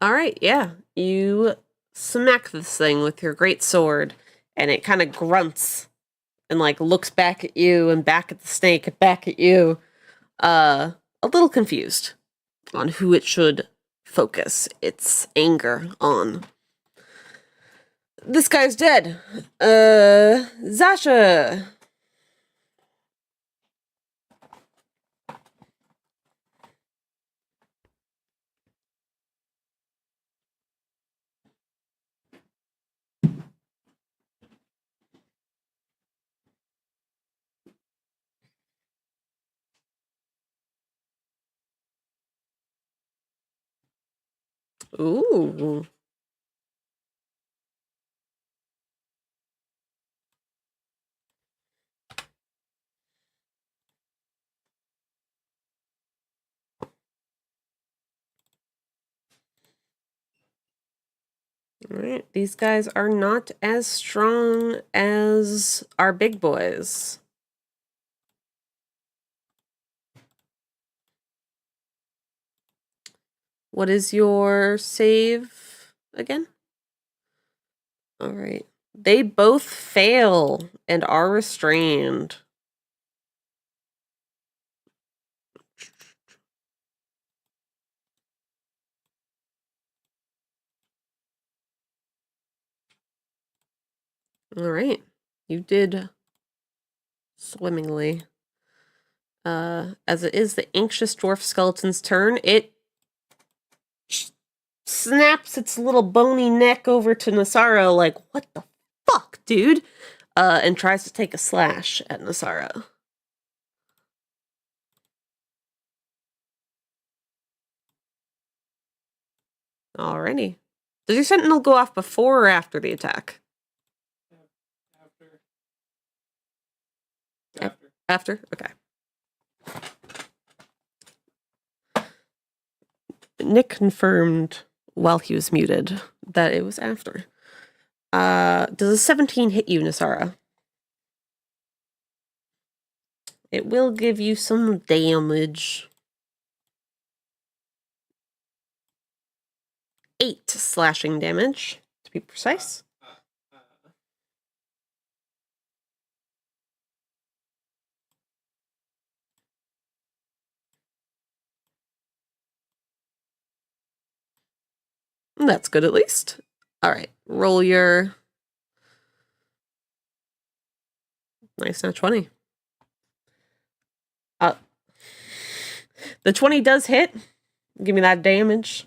All right, yeah. You smack this thing with your great sword, and it kind of grunts and like looks back at you and back at the snake and back at you, a little confused on who it should focus its anger on. This guy's dead. Zasha. Ooh. Alright, these guys are not as strong as our big boys. What is your save again? Alright. They both fail and are restrained. Alright. You did swimmingly. As it is the anxious dwarf skeleton's turn, it snaps its little bony neck over to Nyssara like, what the fuck, dude? And tries to take a slash at Nyssara. Alrighty. Does your sentinel go off before or after the attack? After? Okay. Nick confirmed while he was muted that it was after. Does a 17 hit you, Nyssara? It will give you some damage. 8 slashing damage, to be precise. That's good at least. Alright, roll your... Nice, not 20. The 20 does hit. Give me that damage.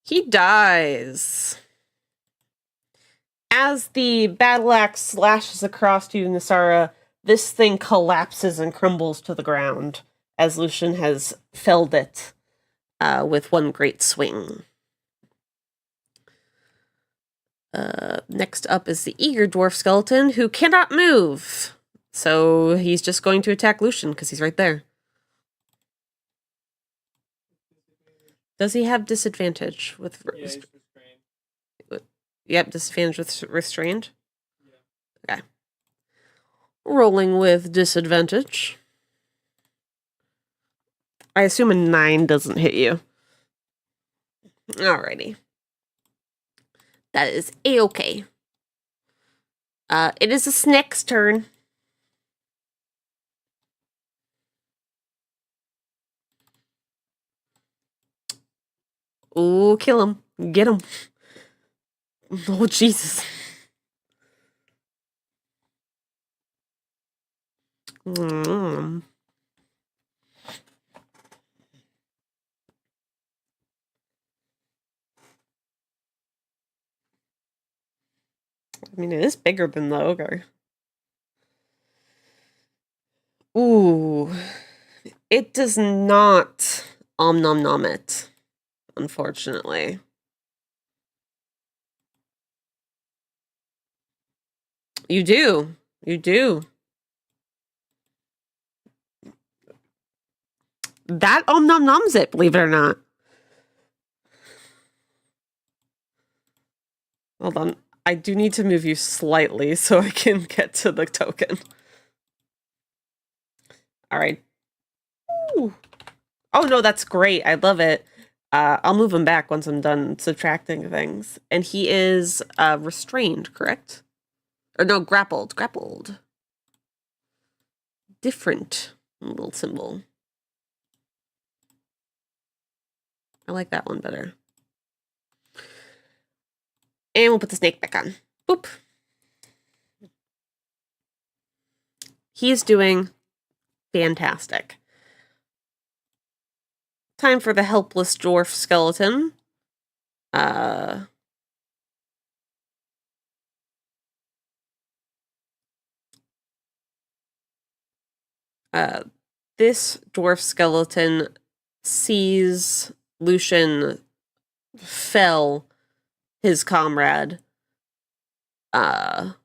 He dies. As the battle axe slashes across you, Nyssara, this thing collapses and crumbles to the ground as Lucian has felled it with one great swing. Next up is the eager dwarf skeleton, who cannot move. So he's just going to attack Lucian because he's right there. Does he have disadvantage with... Yeah, he's restrained. Yep, disadvantage with restrained? Yeah. Okay. Rolling with disadvantage. I assume a 9 doesn't hit you. Alrighty. That is A-okay. It is a snake's turn. Ooh, kill him. Get him. Oh, Jesus. I mean, it is bigger than the ogre. Ooh. It does not nom nom it, unfortunately. You do. You do. That nom noms it, believe it or not. Hold on. I do need to move you slightly so I can get to the token. Alright. Ooh. Oh, no, that's great. I love it. I'll move him back once I'm done subtracting things. And he is restrained, correct? Or no, grappled. Grappled. Different little symbol. I like that one better. And we'll put the snake back on. Boop. He's doing fantastic. Time for the helpless dwarf skeleton. This dwarf skeleton sees Lucian fell his comrade, and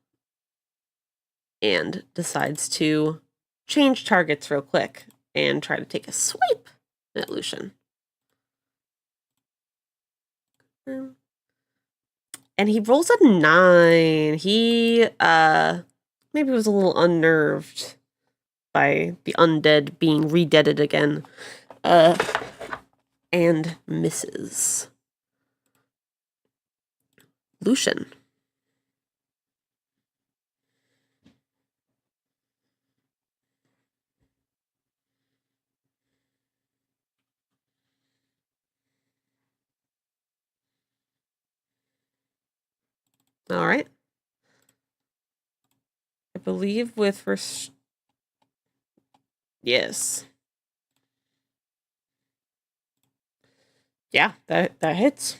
decides to change targets real quick and try to take a swipe at Lucian. And he rolls a 9. He maybe was a little unnerved by the undead being re-deaded again. And misses. Lucian. All right. I believe with yes. Yeah, that hits.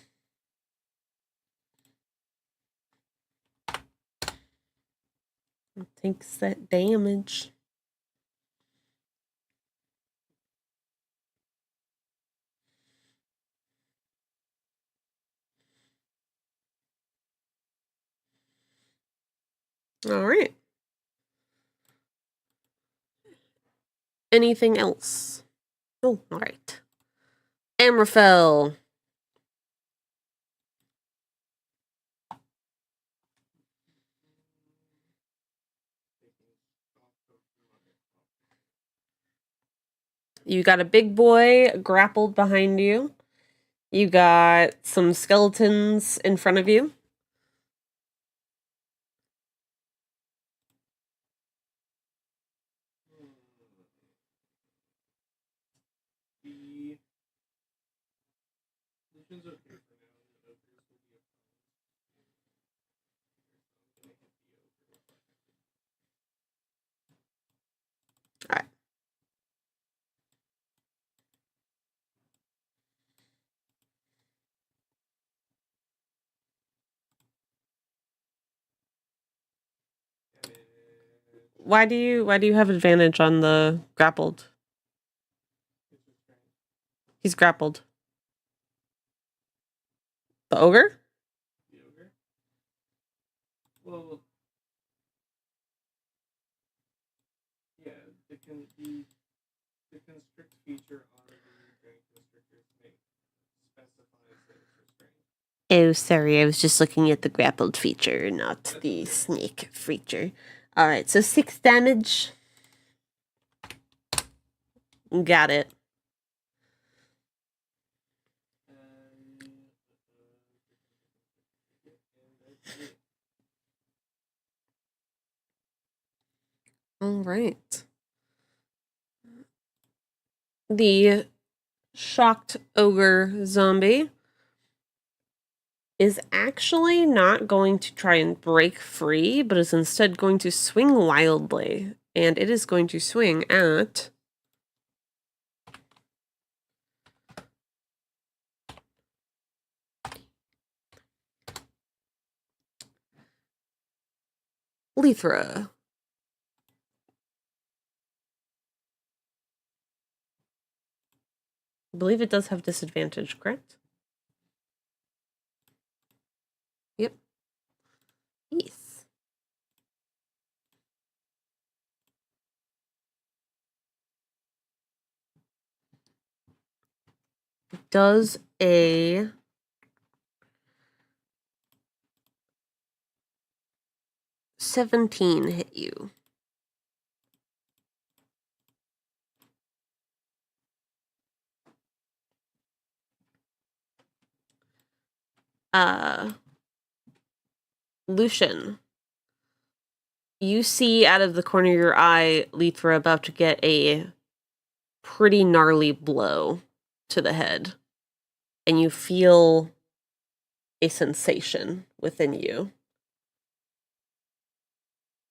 It takes that damage. All right. Anything else? Oh, all right. Amraphel. You got a big boy grappled behind you. You got some skeletons in front of you. The Lucian's okay for now. The ogres will be opposed. I'm gonna hit the ogre. All right. Why do you have advantage on the grappled? He's grappled. The ogre? The ogre? Well, yeah, the constrict feature on the dragon constrictor specifies that it's restrained. Oh, sorry. I was just looking at the grappled feature, not the sneak feature. All right, so 6 damage. Got it. All right. The shocked ogre zombie is actually not going to try and break free, but is instead going to swing wildly. And it is going to swing at Lythra. I believe it does have disadvantage, correct? Yep. Yes. Does a 17 hit you? Lucian, you see out of the corner of your eye Lythra about to get a pretty gnarly blow to the head. And you feel a sensation within you.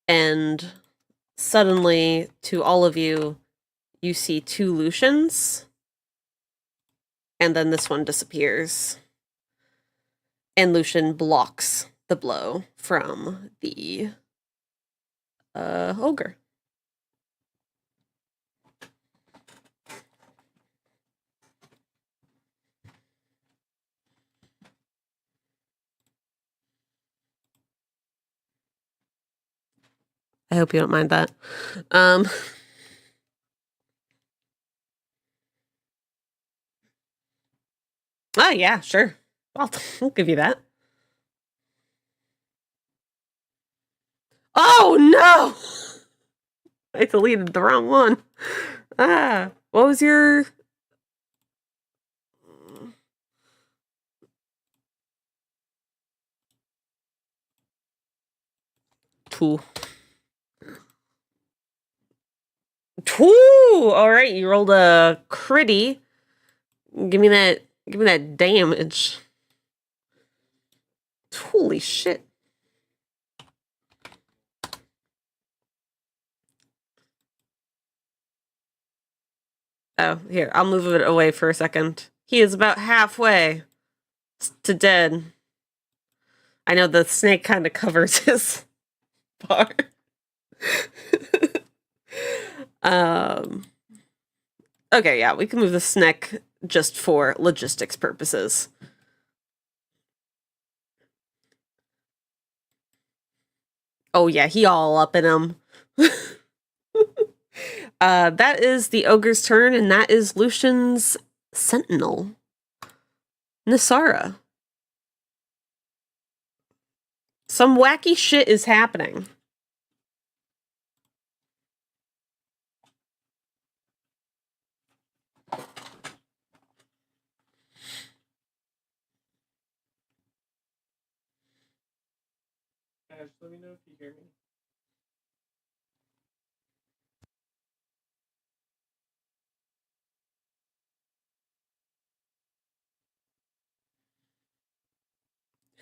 And suddenly, to all of you, you see two Lucians. And then this one disappears. And Lucian blocks the blow from the ogre. I hope you don't mind that. Oh, yeah, sure. I'll give you that. Oh, no! I deleted the wrong one. What was your... Two. All right, you rolled a critty. Give me that damage. Holy shit. Oh, here, I'll move it away for a second. He is about halfway to dead. I know the snake kind of covers his part. Okay, yeah, we can move the snake just for logistics purposes. Oh yeah, he all up in him. That is the ogre's turn, and that is Lucian's sentinel, Nyssara. Some wacky shit is happening. Ash, let me know if you hear me.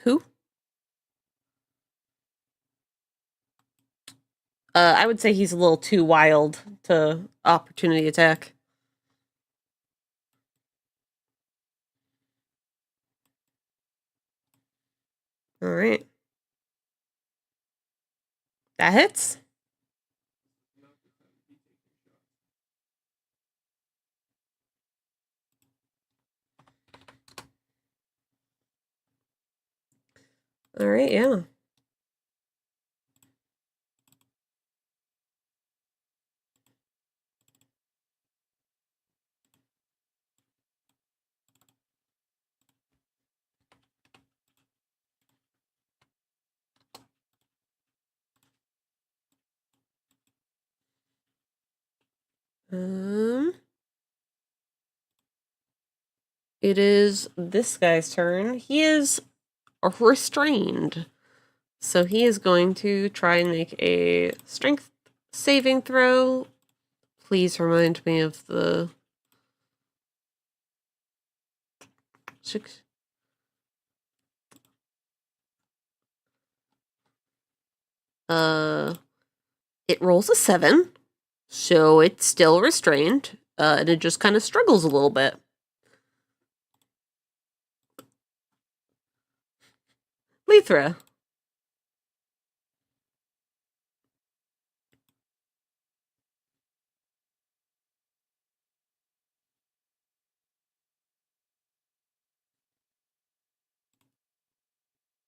Who? I would say he's a little too wild to opportunity attack. All right. That hits. All right, yeah. It is this guy's turn. He is restrained. So he is going to try and make a strength saving throw. Please remind me of the... Six. It rolls a 7. So it's still restrained. And it just kind of struggles a little bit. Lythra.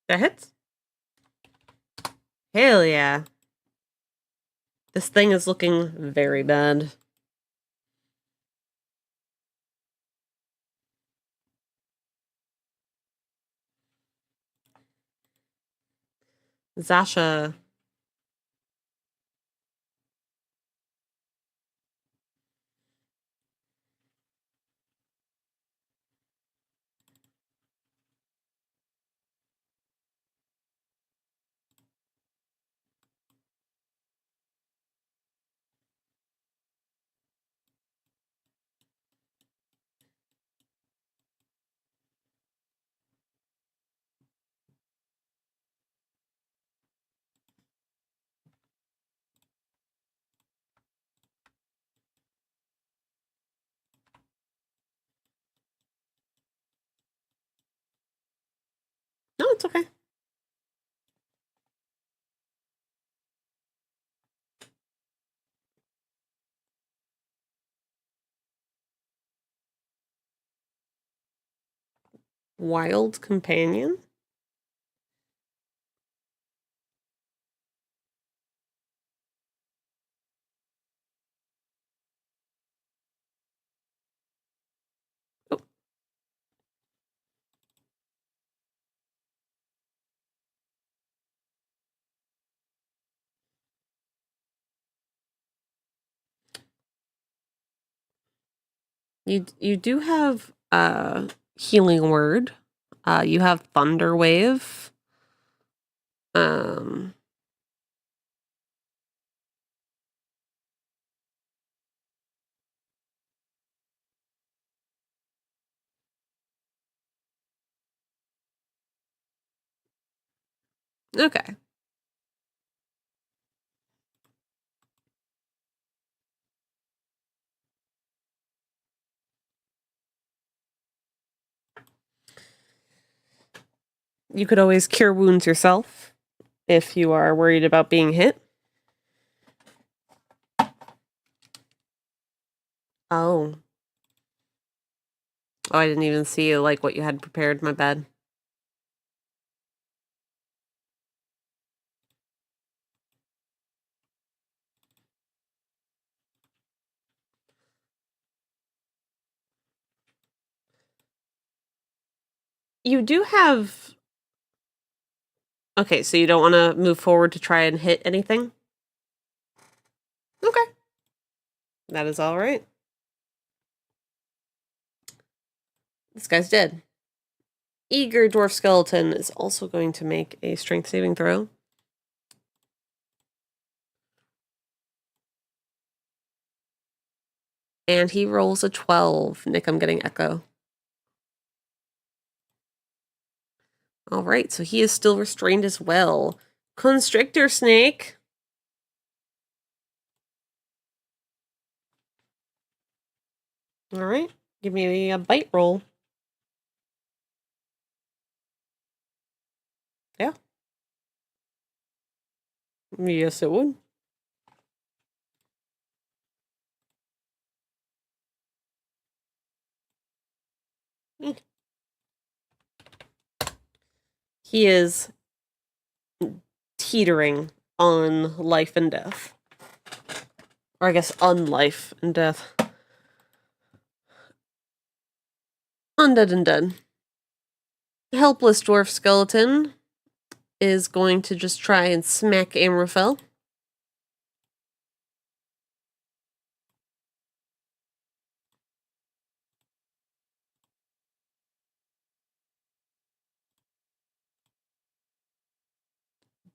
That hits? Hell yeah. This thing is looking very bad. Zasha. it's okay. Wild companion? Oh. You do have healing word. You have thunder wave. Okay. You could always cure wounds yourself if you are worried about being hit. Oh. Oh, I didn't even see like what you had prepared, my bad. You do have... Okay, so you don't want to move forward to try and hit anything? Okay. That is all right. This guy's dead. Eager dwarf skeleton is also going to make a strength saving throw. And he rolls a 12. Nick, I'm getting echo. All right, so he is still restrained as well. Constrictor snake. All right, give me a bite roll. Yeah. Yes, it would. He is teetering on life and death. Or I guess unlife and death. Undead and dead. Helpless dwarf skeleton is going to just try and smack Amraphel.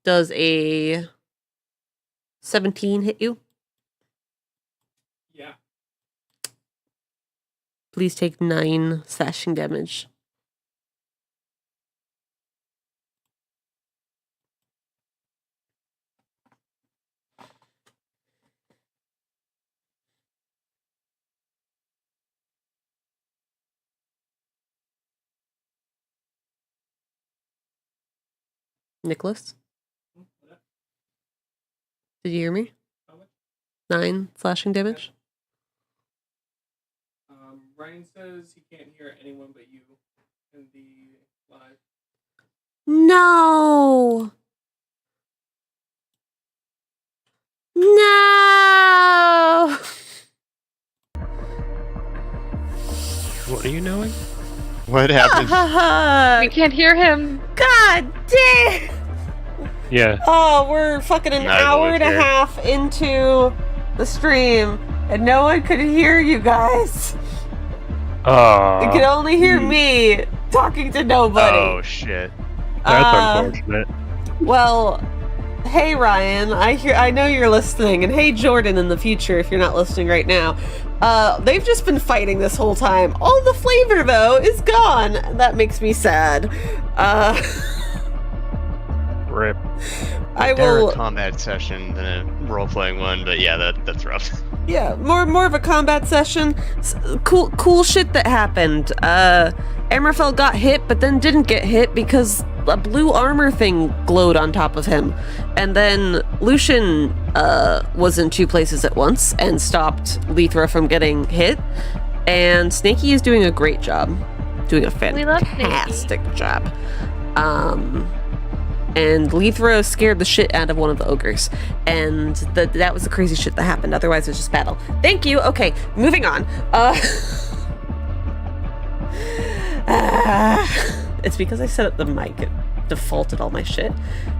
Does a 17 hit you? Yeah. Please take 9 slashing damage. Nicholas? Did you hear me? 9 slashing damage? Ryan says he can't hear anyone but you in the live. No! No! What are you knowing? What happened? We can't hear him. God damn! Yeah. Oh, we're fucking an I hour believe and a here. half into the stream, and no one could hear you guys. You could only hear me talking to nobody. Oh shit. That's unfortunate. Well, hey Ryan, I know you're listening, and hey Jordan in the future if you're not listening right now. They've just been fighting this whole time. All the flavor though is gone. That makes me sad. Rip. I Better will. a combat session than a role-playing one, but yeah, that's rough. Yeah, more of a combat session. Cool shit that happened. Amraphel got hit, but then didn't get hit because a blue armor thing glowed on top of him. And then Lucian was in two places at once and stopped Lythra from getting hit. And Snaky is doing a great job. Doing a fantastic job. And Lythra scared the shit out of one of the ogres. And that was the crazy shit that happened. Otherwise, it was just battle. Thank you. Okay, moving on. It's because I set up the mic. It defaulted all my shit.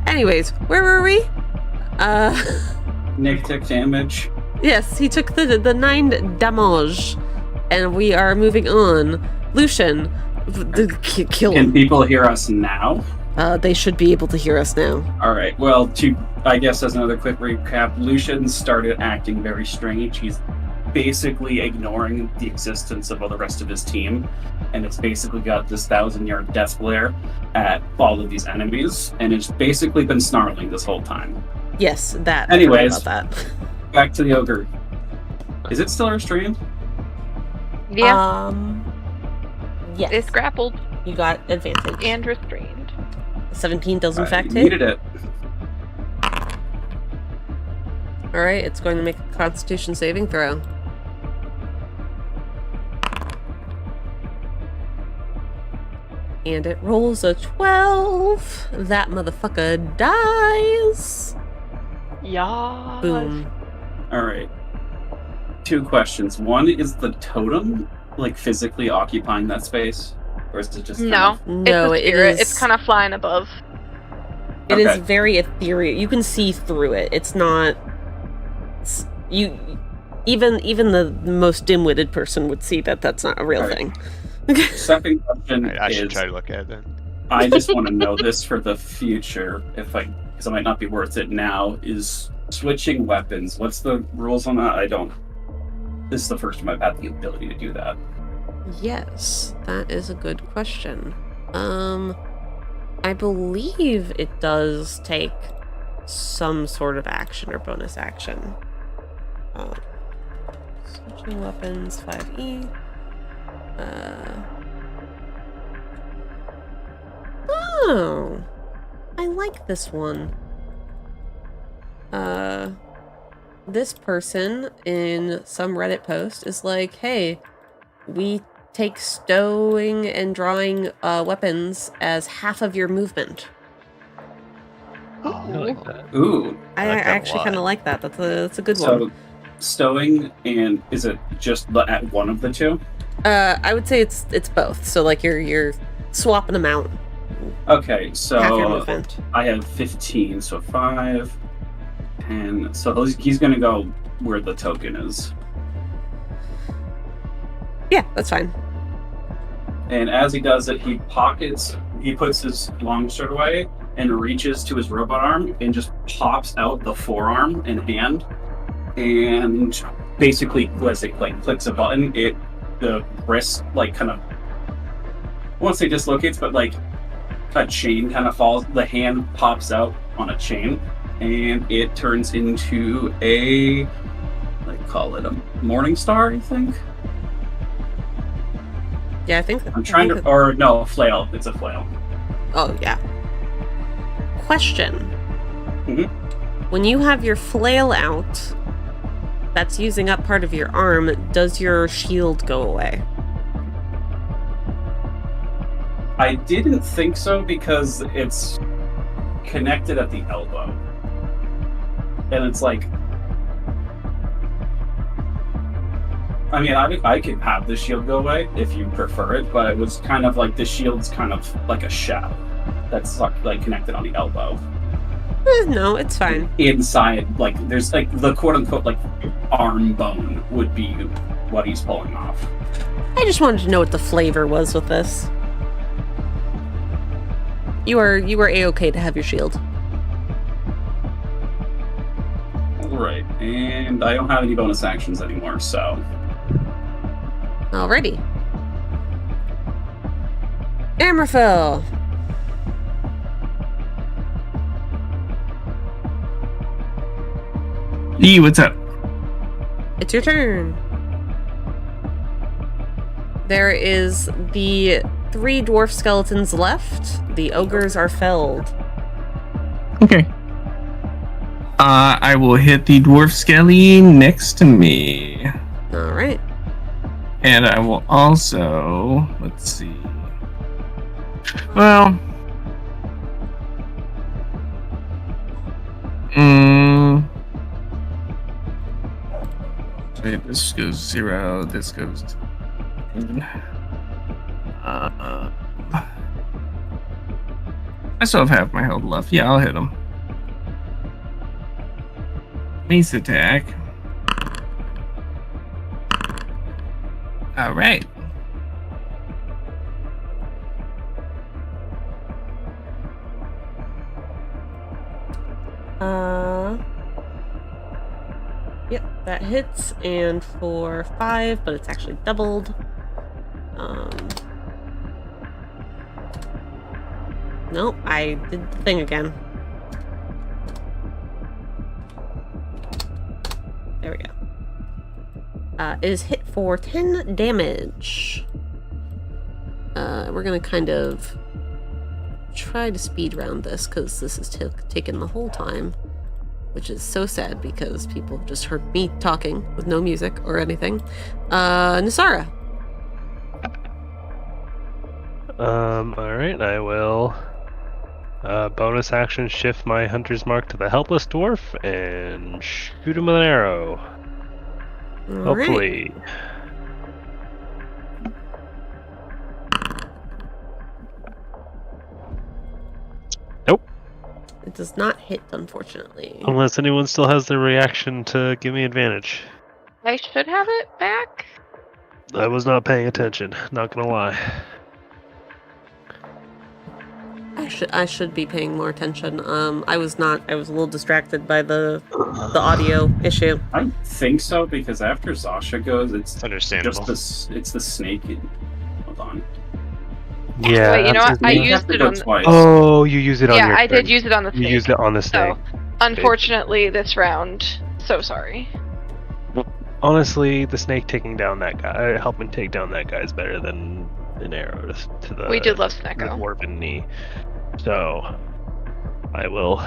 Anyways, where were we? Nick took damage. Yes, he took the 9 damage. And we are moving on. Lucian, kill him. Can people hear us now? They should be able to hear us now. Alright, well, I guess as another quick recap, Lucian started acting very strange. He's basically ignoring the existence of all the rest of his team, and it's basically got this 1,000-yard death glare at all of these enemies, and it's basically been snarling this whole time. Yes, that. Anyways, about that. Back to the ogre. Is it still restrained? Yeah. Yes. It's grappled You got advantage. and restrained. 17 does in fact I hit. needed it. Alright, it's going to make a Constitution saving throw. And it rolls a 12. That motherfucker dies. Yeah. Boom. Alright. 2 questions. One, is the totem, physically occupying that space? Or is it just No. No, it's a it spirit. is. It's kind of flying above. It is Okay. very ethereal. You can see through it. It's not. You, even the most dim-witted person would see that that's not a real Alright. thing. Second question I should is, try to look at it then. I just want to know this for the future, because it might not be worth it now, is switching weapons. What's the rules on that? This is the first time I've had the ability to do that. Yes, that is a good question. I believe it does take some sort of action or bonus action. Switching weapons, 5e. Oh, I like this one. This person in some Reddit post is like, hey, we take stowing and drawing weapons as half of your movement. Oh, I like that. Ooh. I like that a actually lot. kind of like that. That's a good So, one. stowing, and is it just at one of the two? I would say it's both. So you're swapping them out. Okay, Half your so movement. I have 15, so 5, 10. So he's going to go where the token is. Yeah, that's fine. And as he does it, he puts his longsword away and reaches to his robot arm and just pops out the forearm and hand. And basically, as it clicks a button, the wrist kind of, I won't say dislocates, but a chain kind of falls. The hand pops out on a chain, and it turns into a, call it a morning star, I think. Yeah, I think. A flail. It's a flail. Oh yeah. Question. Mhm. When you have your flail out, that's using up part of your arm. Does your shield go away? I didn't think so because it's connected at the elbow. And it's I could have the shield go away if you prefer it, but it was kind of the shield's kind of like a shadow that's connected on the elbow. No, it's fine. Inside, there's the quote unquote arm bone would be what he's pulling off. I just wanted to know what the flavor was with this. You were A-okay to have your shield. Right, and I don't have any bonus actions anymore, so. Alrighty. Amraphel. Hey, what's up? It's your turn. There is the 3 dwarf skeletons left. The ogres are felled. Okay. I will hit the dwarf skelly next to me. Alright. And I will also... Let's see. Well... Wait, this goes 0, this goes 10. I still have half my health left. Yeah, I'll hit him. Mace attack. Alright. Yep, that hits, and for 5, but it's actually doubled. Nope, I did the thing again. There we go. It is hit for 10 damage. We're gonna kind of try to speed round this, because this is taking the whole time. Which is so sad, because people have just heard me talking with no music or anything. Nyssara. Alright, I will bonus action shift my hunter's mark to the helpless dwarf and shoot him with an arrow. Hopefully. Nope. It does not hit, unfortunately. Unless anyone still has their reaction to give me advantage. I should have it back. I was not paying attention, not gonna lie. I should be paying more attention. I was not. I was a little distracted by the audio issue. I think so, because after Zasha goes, it's understandable. it's the snake. Hold on. Yeah. Wait, you know what? I You have used to it go on. twice. Oh, you use it on your Yeah, I did thing. use it on the snake. You used it on the snake. So, unfortunately, this round. So sorry. Honestly, the snake taking down that guy, helping take down that guy is better than an arrow to the. We did love the Snecko. dwarven knee. So, I will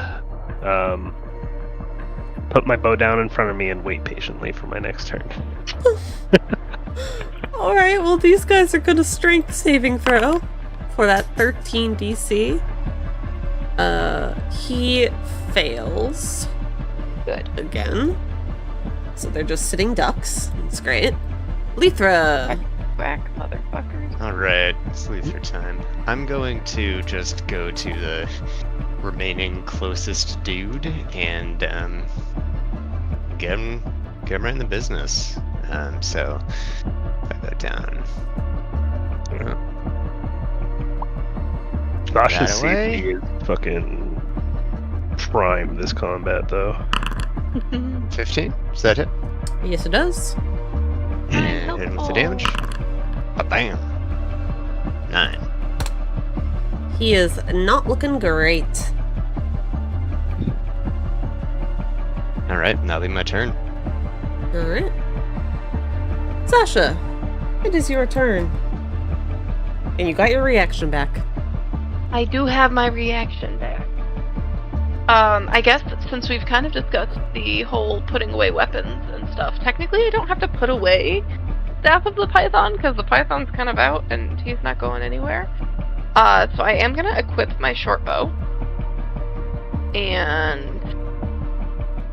put my bow down in front of me and wait patiently for my next turn. Alright, well, these guys are gonna strength saving throw for that 13 DC. He fails. Good. Again. So they're just sitting ducks. That's great. Lythra! Whack, motherfuckers. Alright, it's Lythra time. I'm going to just go to the remaining closest dude and get him right in the business. So if I go down. Zasha's That away? CP is fucking prime this combat though. 15? Is that it? Yes, it does. And hit him with the damage. Bam! 9. He is not looking great. Alright, that'll be my turn. Alright. Zasha, it is your turn. And you got your reaction back. I do have my reaction back. I guess since we've kind of discussed the whole putting away weapons and stuff, technically I don't have to put away Staff of the Python, because the Python's kind of out and he's not going anywhere. So I am gonna equip my short bow. And,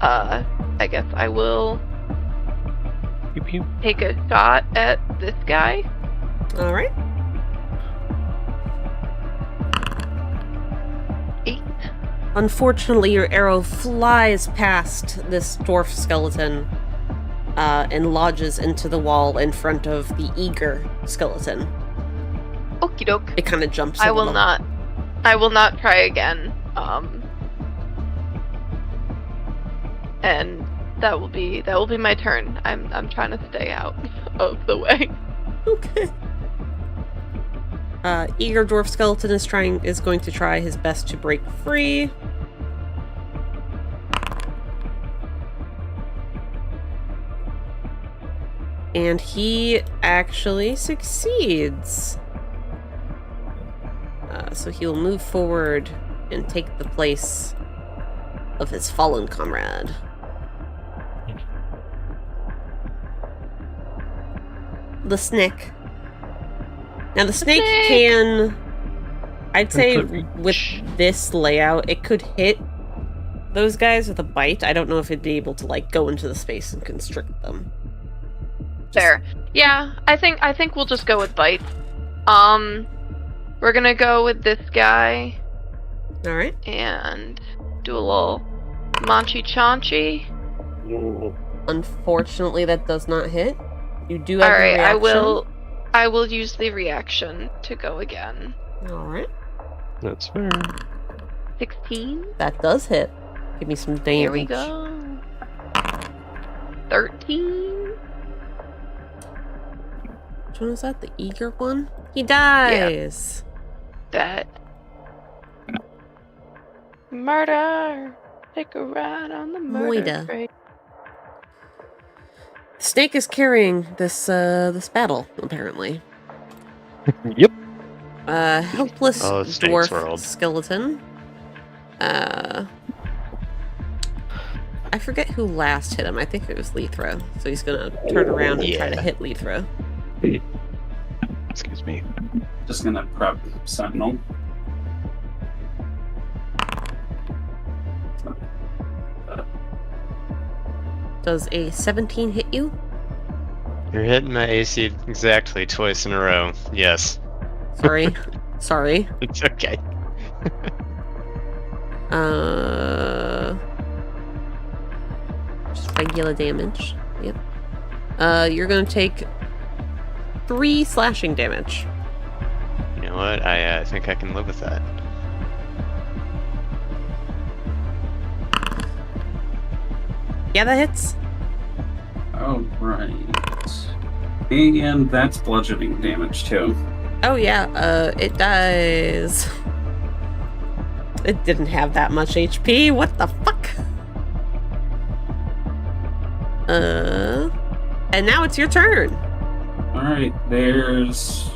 I guess I will Pew pew. take a shot at this guy. Alright. 8. Unfortunately, your arrow flies past this dwarf skeleton and lodges into the wall in front of the eager skeleton. Okie doke. It kind of jumps. I a will little. not. I will not try again. And that will be my turn. I'm trying to stay out of the way. Okay. Eager dwarf skeleton is going to try his best to break free. And he actually succeeds. So he'll move forward and take the place of his fallen comrade. The snake. Now the snake can, I'd say with this layout, it could hit those guys with a bite. I don't know if it'd be able to like go into the space and constrict them. Fair. Yeah, I think we'll just go with bite. We're gonna go with this guy. Alright. And do a little manchi chanchi. Unfortunately, that does not hit. You do have Alright, the reaction. I will use the reaction to go again. Alright. That's fair. 16. That does hit. Give me some damage. Here we go. 13. Which one was that? The eager one? He dies! That. Murder! Take a ride on the murder Moida. train. Snake is carrying this battle, apparently. Yep. Helpless Oh, Snake's dwarf world. skeleton. I forget who last hit him. I think it was Lythra. So he's gonna turn around and try to Yeah. hit Lythra. Excuse me. Just gonna prep Sentinel. Does a 17 hit you? You're hitting my AC exactly twice in a row. Yes. Sorry. Sorry. It's okay. Just regular damage. Yep. You're gonna take 3 slashing damage. You know what? I think I can live with that. Yeah, that hits. Alright. And that's bludgeoning damage too. Oh yeah, it dies. It didn't have that much HP. What the fuck? And now it's your turn. Alright, there's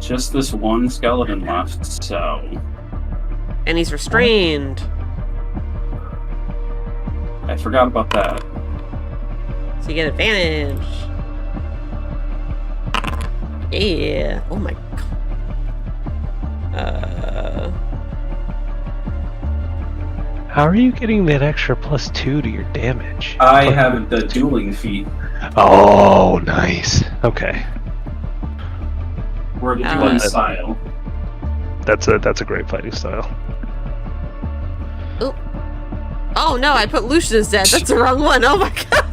just this one skeleton left, so And he's restrained. I forgot about that. So you get advantage. Yeah. Oh my god. How are you getting that extra +2 to your damage? I have the dueling feat. Oh, nice. Okay, We're the Uh, dueling style. that's a great fighting style. Oh no, I put Lucian as dead. That's the wrong one. Oh my god.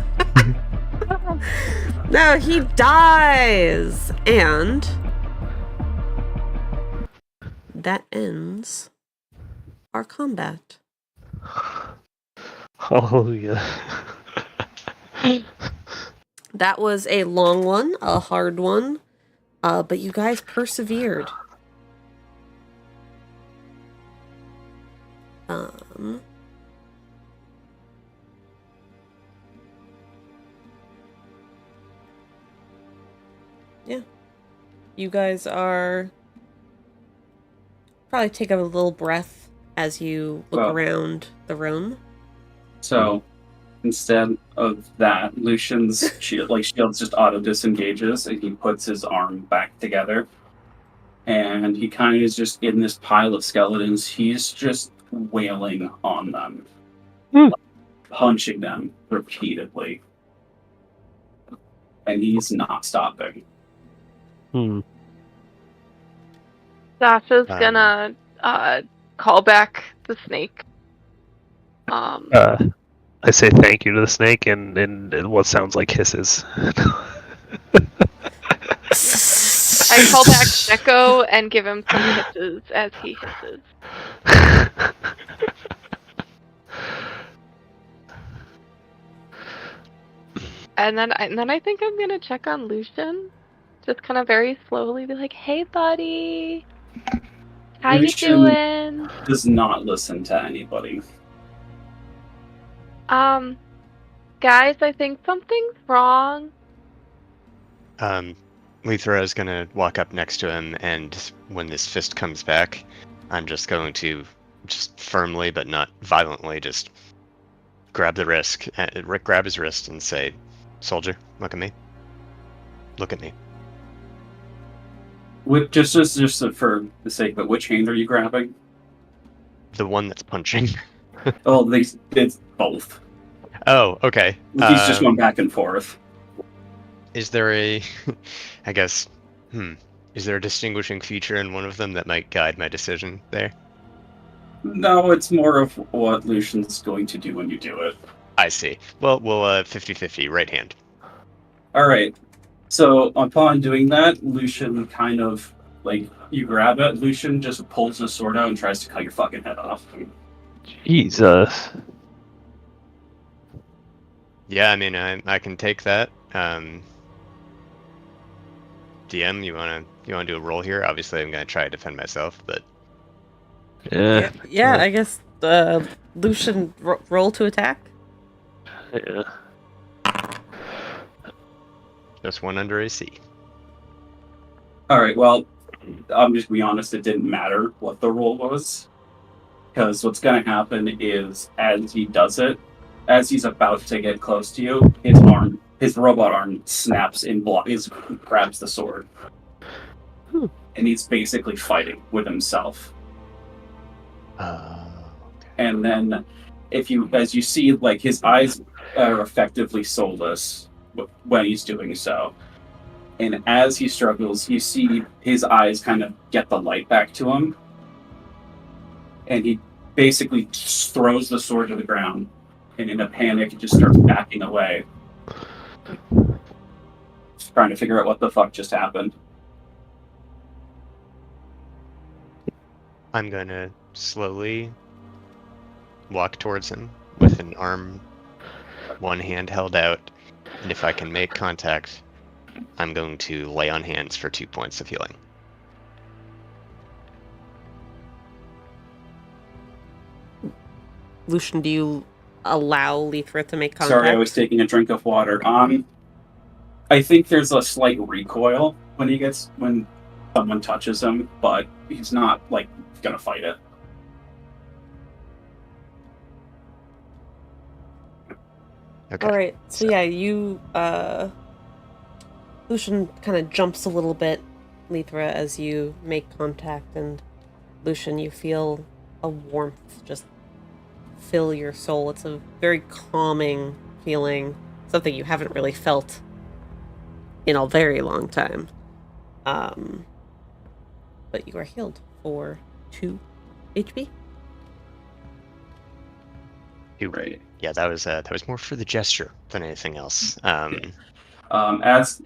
No, he dies. And that ends our combat. Hallelujah. That was a long one, a hard one, but you guys persevered. Yeah. You guys are probably take a little breath as you look Well- around the room. So instead of that, Lucian's shield just auto disengages and he puts his arm back together. And he kind of is just in this pile of skeletons. He's just wailing on them, punching them repeatedly. And he's not stopping. Zasha's gonna call back the snake. I say thank you to the snake and what sounds like hisses. I call back Neko and give him some hisses as he hisses. And then I think I'm gonna check on Lucian, just kind of very slowly be like, "Hey, buddy, how Lucian- you doing?" Does not listen to anybody. Guys, I think something's wrong. Lythra is gonna walk up next to him, and when this fist comes back, I'm just going to, just firmly but not violently, just grab the wrist, grab his wrist, and say, "Soldier, look at me. Look at me." Just for the sake of it, which hand are you grabbing? The one that's punching. Oh, it's both. Oh, okay. He's just going back and forth. Is there a, I guess, is there a distinguishing feature in one of them that might guide my decision there? No, it's more of what Lucian's going to do when you do it. I see. Well, we'll 50-50, right hand. Alright. So upon doing that, Lucian kind of, like, you grab it, Lucian just pulls his sword out and tries to cut your fucking head off. Jesus. Yeah, I mean, I can take that. DM, you wanna do a roll here? Obviously, I'm gonna try to defend myself, but Yeah, I guess Lucian roll to attack. Yeah. just one under AC. Alright, well, I'm just gonna be honest, it didn't matter what the roll was. Because what's gonna happen is, as he does it, as he's about to get close to you, his robot arm snaps and grabs the sword. And he's basically fighting with himself. Okay. And then, as you see, like, his eyes are effectively soulless when he's doing so. And as he struggles, you see his eyes kind of get the light back to him. And he basically just throws the sword to the ground. And in a panic, just starts backing away. Just trying to figure out what the fuck just happened. I'm gonna slowly walk towards him with an arm, one hand held out, and if I can make contact, I'm going to lay on hands for 2 points of healing. Lucian, do you allow Lythra to make contact? Sorry, I was taking a drink of water. I think there's a slight recoil when someone touches him, but he's not, like, gonna fight it. Okay. Alright, so yeah, you, Lucian kind of jumps a little bit, Lythra, as you make contact, and Lucian, you feel a warmth just fill your soul. It's a very calming feeling, something you haven't really felt in a very long time. But you are healed for 2 HP. Right. Yeah, that was more for the gesture than anything else. As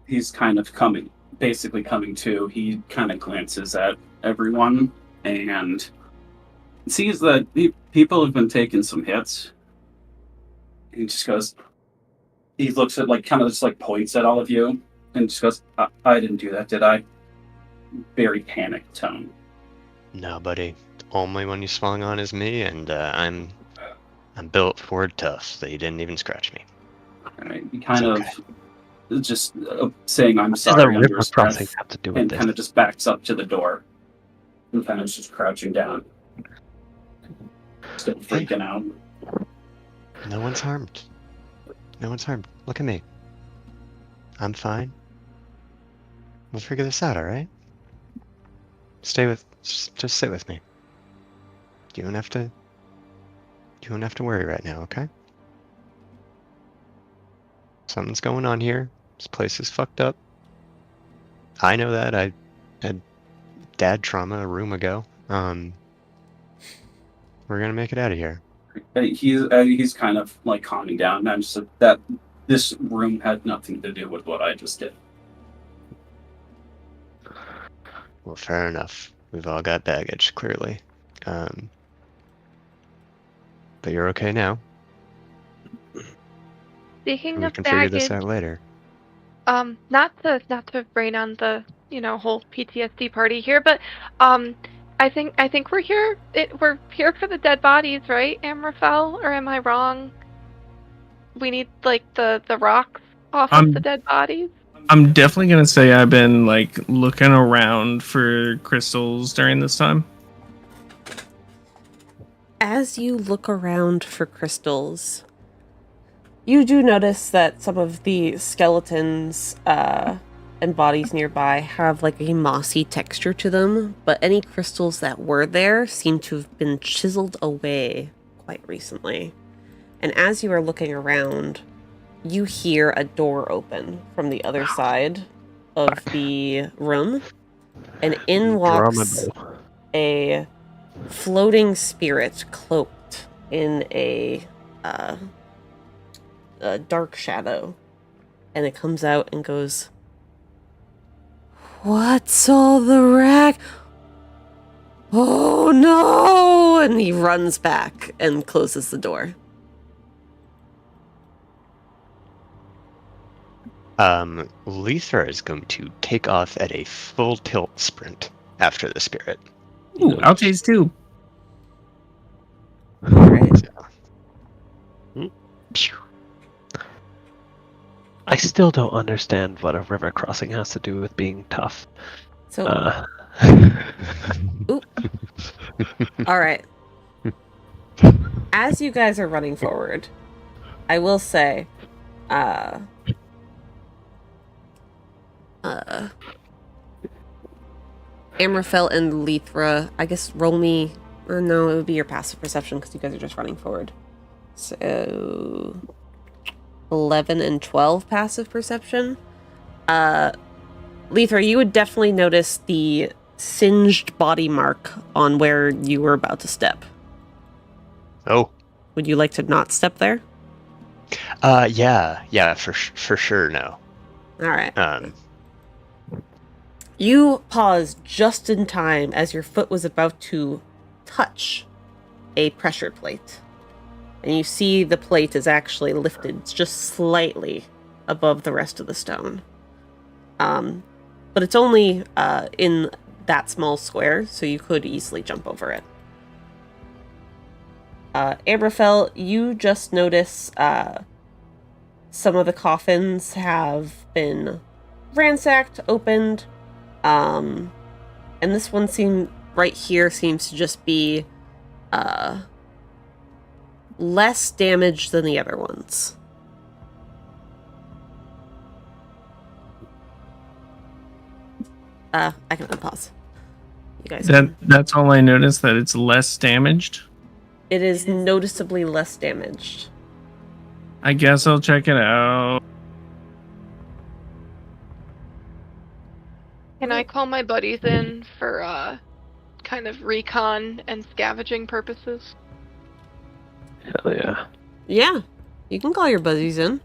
he's kind of coming to, he kind of glances at everyone and sees that people have been taking some hits. He just goes, he looks at, like, kind of just, like, points at all of you and just goes, I didn't do that, did I? Very panicked tone. No, buddy. Only one you swung on is me, and I'm built for tough, so you didn't even scratch me. Right. He kind of just saying, I'm sorry, The under river his crossing breath, have to do with and this. kind of just backs up to the door and kind of just crouching down. Still freaking out. No one's harmed. No one's harmed. Look at me. I'm fine. We'll figure this out, alright? Just sit with me. You don't have to worry right now, okay? Something's going on here. This place is fucked up. I know that. I had dad trauma a room ago. We're gonna make it out of here. He's kind of, like, calming down. I'm just that this room had nothing to do with what I just did. Well, fair enough. We've all got baggage, clearly. But you're okay now. Speaking We of can figure this baggage, out later. not to rain on the whole PTSD party here, but I think we're here. We're here for the dead bodies, right, Amraphel? Or am I wrong? We need, like, the rocks off of the dead bodies. I'm definitely gonna say I've been like looking around for crystals during this time. As you look around for crystals, you do notice that some of the skeletons and bodies nearby have like a mossy texture to them, but any crystals that were there seem to have been chiseled away quite recently. And as you are looking around, you hear a door open from the other side of the room, and in walks a floating spirit cloaked in a dark shadow, and it comes out and goes, "What's all the rack? Oh no!" And he runs back and closes the door. Lythra is going to take off at a full tilt sprint after the spirit. Ooh, I'll chase too. Alright. I still don't understand what a river crossing has to do with being tough. So, alright. As you guys are running forward, I will say, Amraphel and Lythra, I guess roll me, or no, it would be your passive perception because you guys are just running forward. So, 11 and 12 passive perception. Lythra, you would definitely notice the singed body mark on where you were about to step. Oh. Would you like to not step there? Yeah, for sure, no. Alright. You pause just in time as your foot was about to touch a pressure plate. And you see the plate is actually lifted just slightly above the rest of the stone. But it's only in that small square, so you could easily jump over it. Amraphel, you just notice some of the coffins have been ransacked, opened, and this one right here seems to just be less damaged than the other ones. I can unpause. You guys. That's all I noticed, that it's less damaged. It is noticeably less damaged. I guess I'll check it out. Can I call my buddies in for kind of recon and scavenging purposes? Hell yeah. Yeah, you can call your buddies in.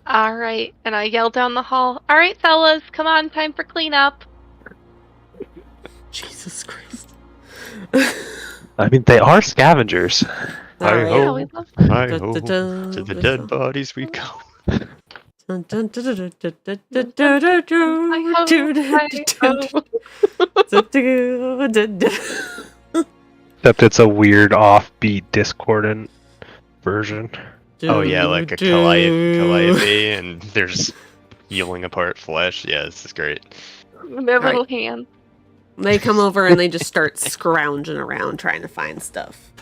Alright, and I yell down the hall, "Alright fellas, come on, time for cleanup." Jesus Christ. I mean, they are scavengers. Alright. Yeah, we love Hi-ho, to the dead bodies we go. Except it's a weird, offbeat, discordant version. Oh yeah, like a calliope, and there's peeling apart flesh. Yeah, this is great. their little hands. They come over and they just start scrounging around trying to find stuff.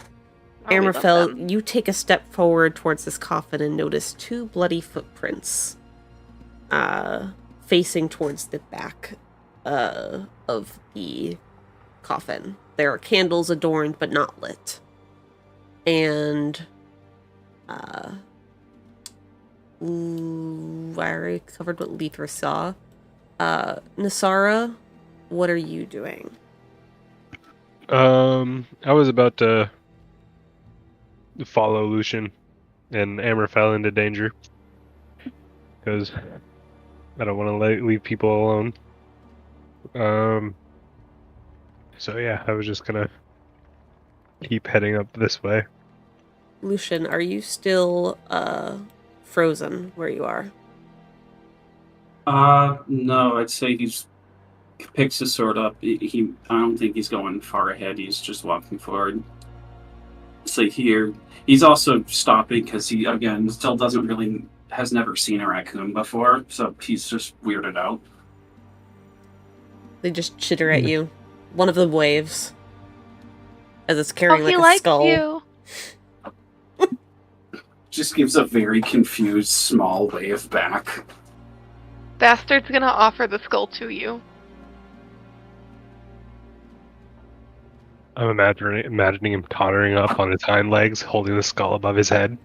Oh, we love them. Amraphel, you take a step forward towards this coffin and notice two bloody footprints facing towards the back of the coffin. There are candles adorned but not lit. And I already covered what Lythra saw. Nyssara, what are you doing? I was about to follow Lucian and Amraphel into danger because I don't want to leave people alone. So yeah, I was just gonna keep heading up this way. Lucian, are you still frozen where you are? No, I'd say he's picks his sword up. I don't think he's going far ahead. He's just walking forward. So here, he's also stopping because he, again, still doesn't really has never seen a raccoon before, so he's just weirded out. They just chitter at you. One of them waves. As it's carrying he like a likes skull. you. Just gives a very confused small wave back. Bastard's gonna offer the skull to you. I'm imagining him tottering up on his hind legs, holding the skull above his head.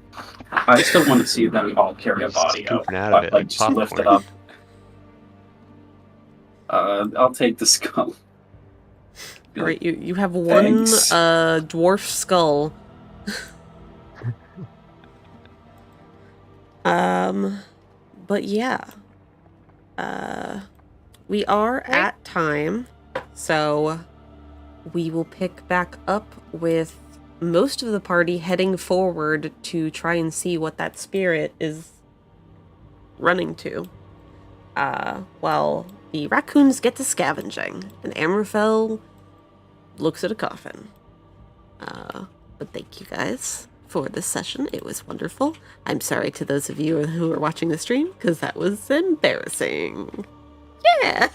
I still want to see them all carry a body out. Scooping out of it like just lift it popcorn. up. I'll take the skull. Alright, you have one Thanks. dwarf skull. But yeah. We are at time, so we will pick back up with most of the party heading forward to try and see what that spirit is running to. While the raccoons get to scavenging, and Amraphel looks at a coffin. But thank you guys for this session. It was wonderful. I'm sorry to those of you who are watching the stream, because that was embarrassing. Yeah!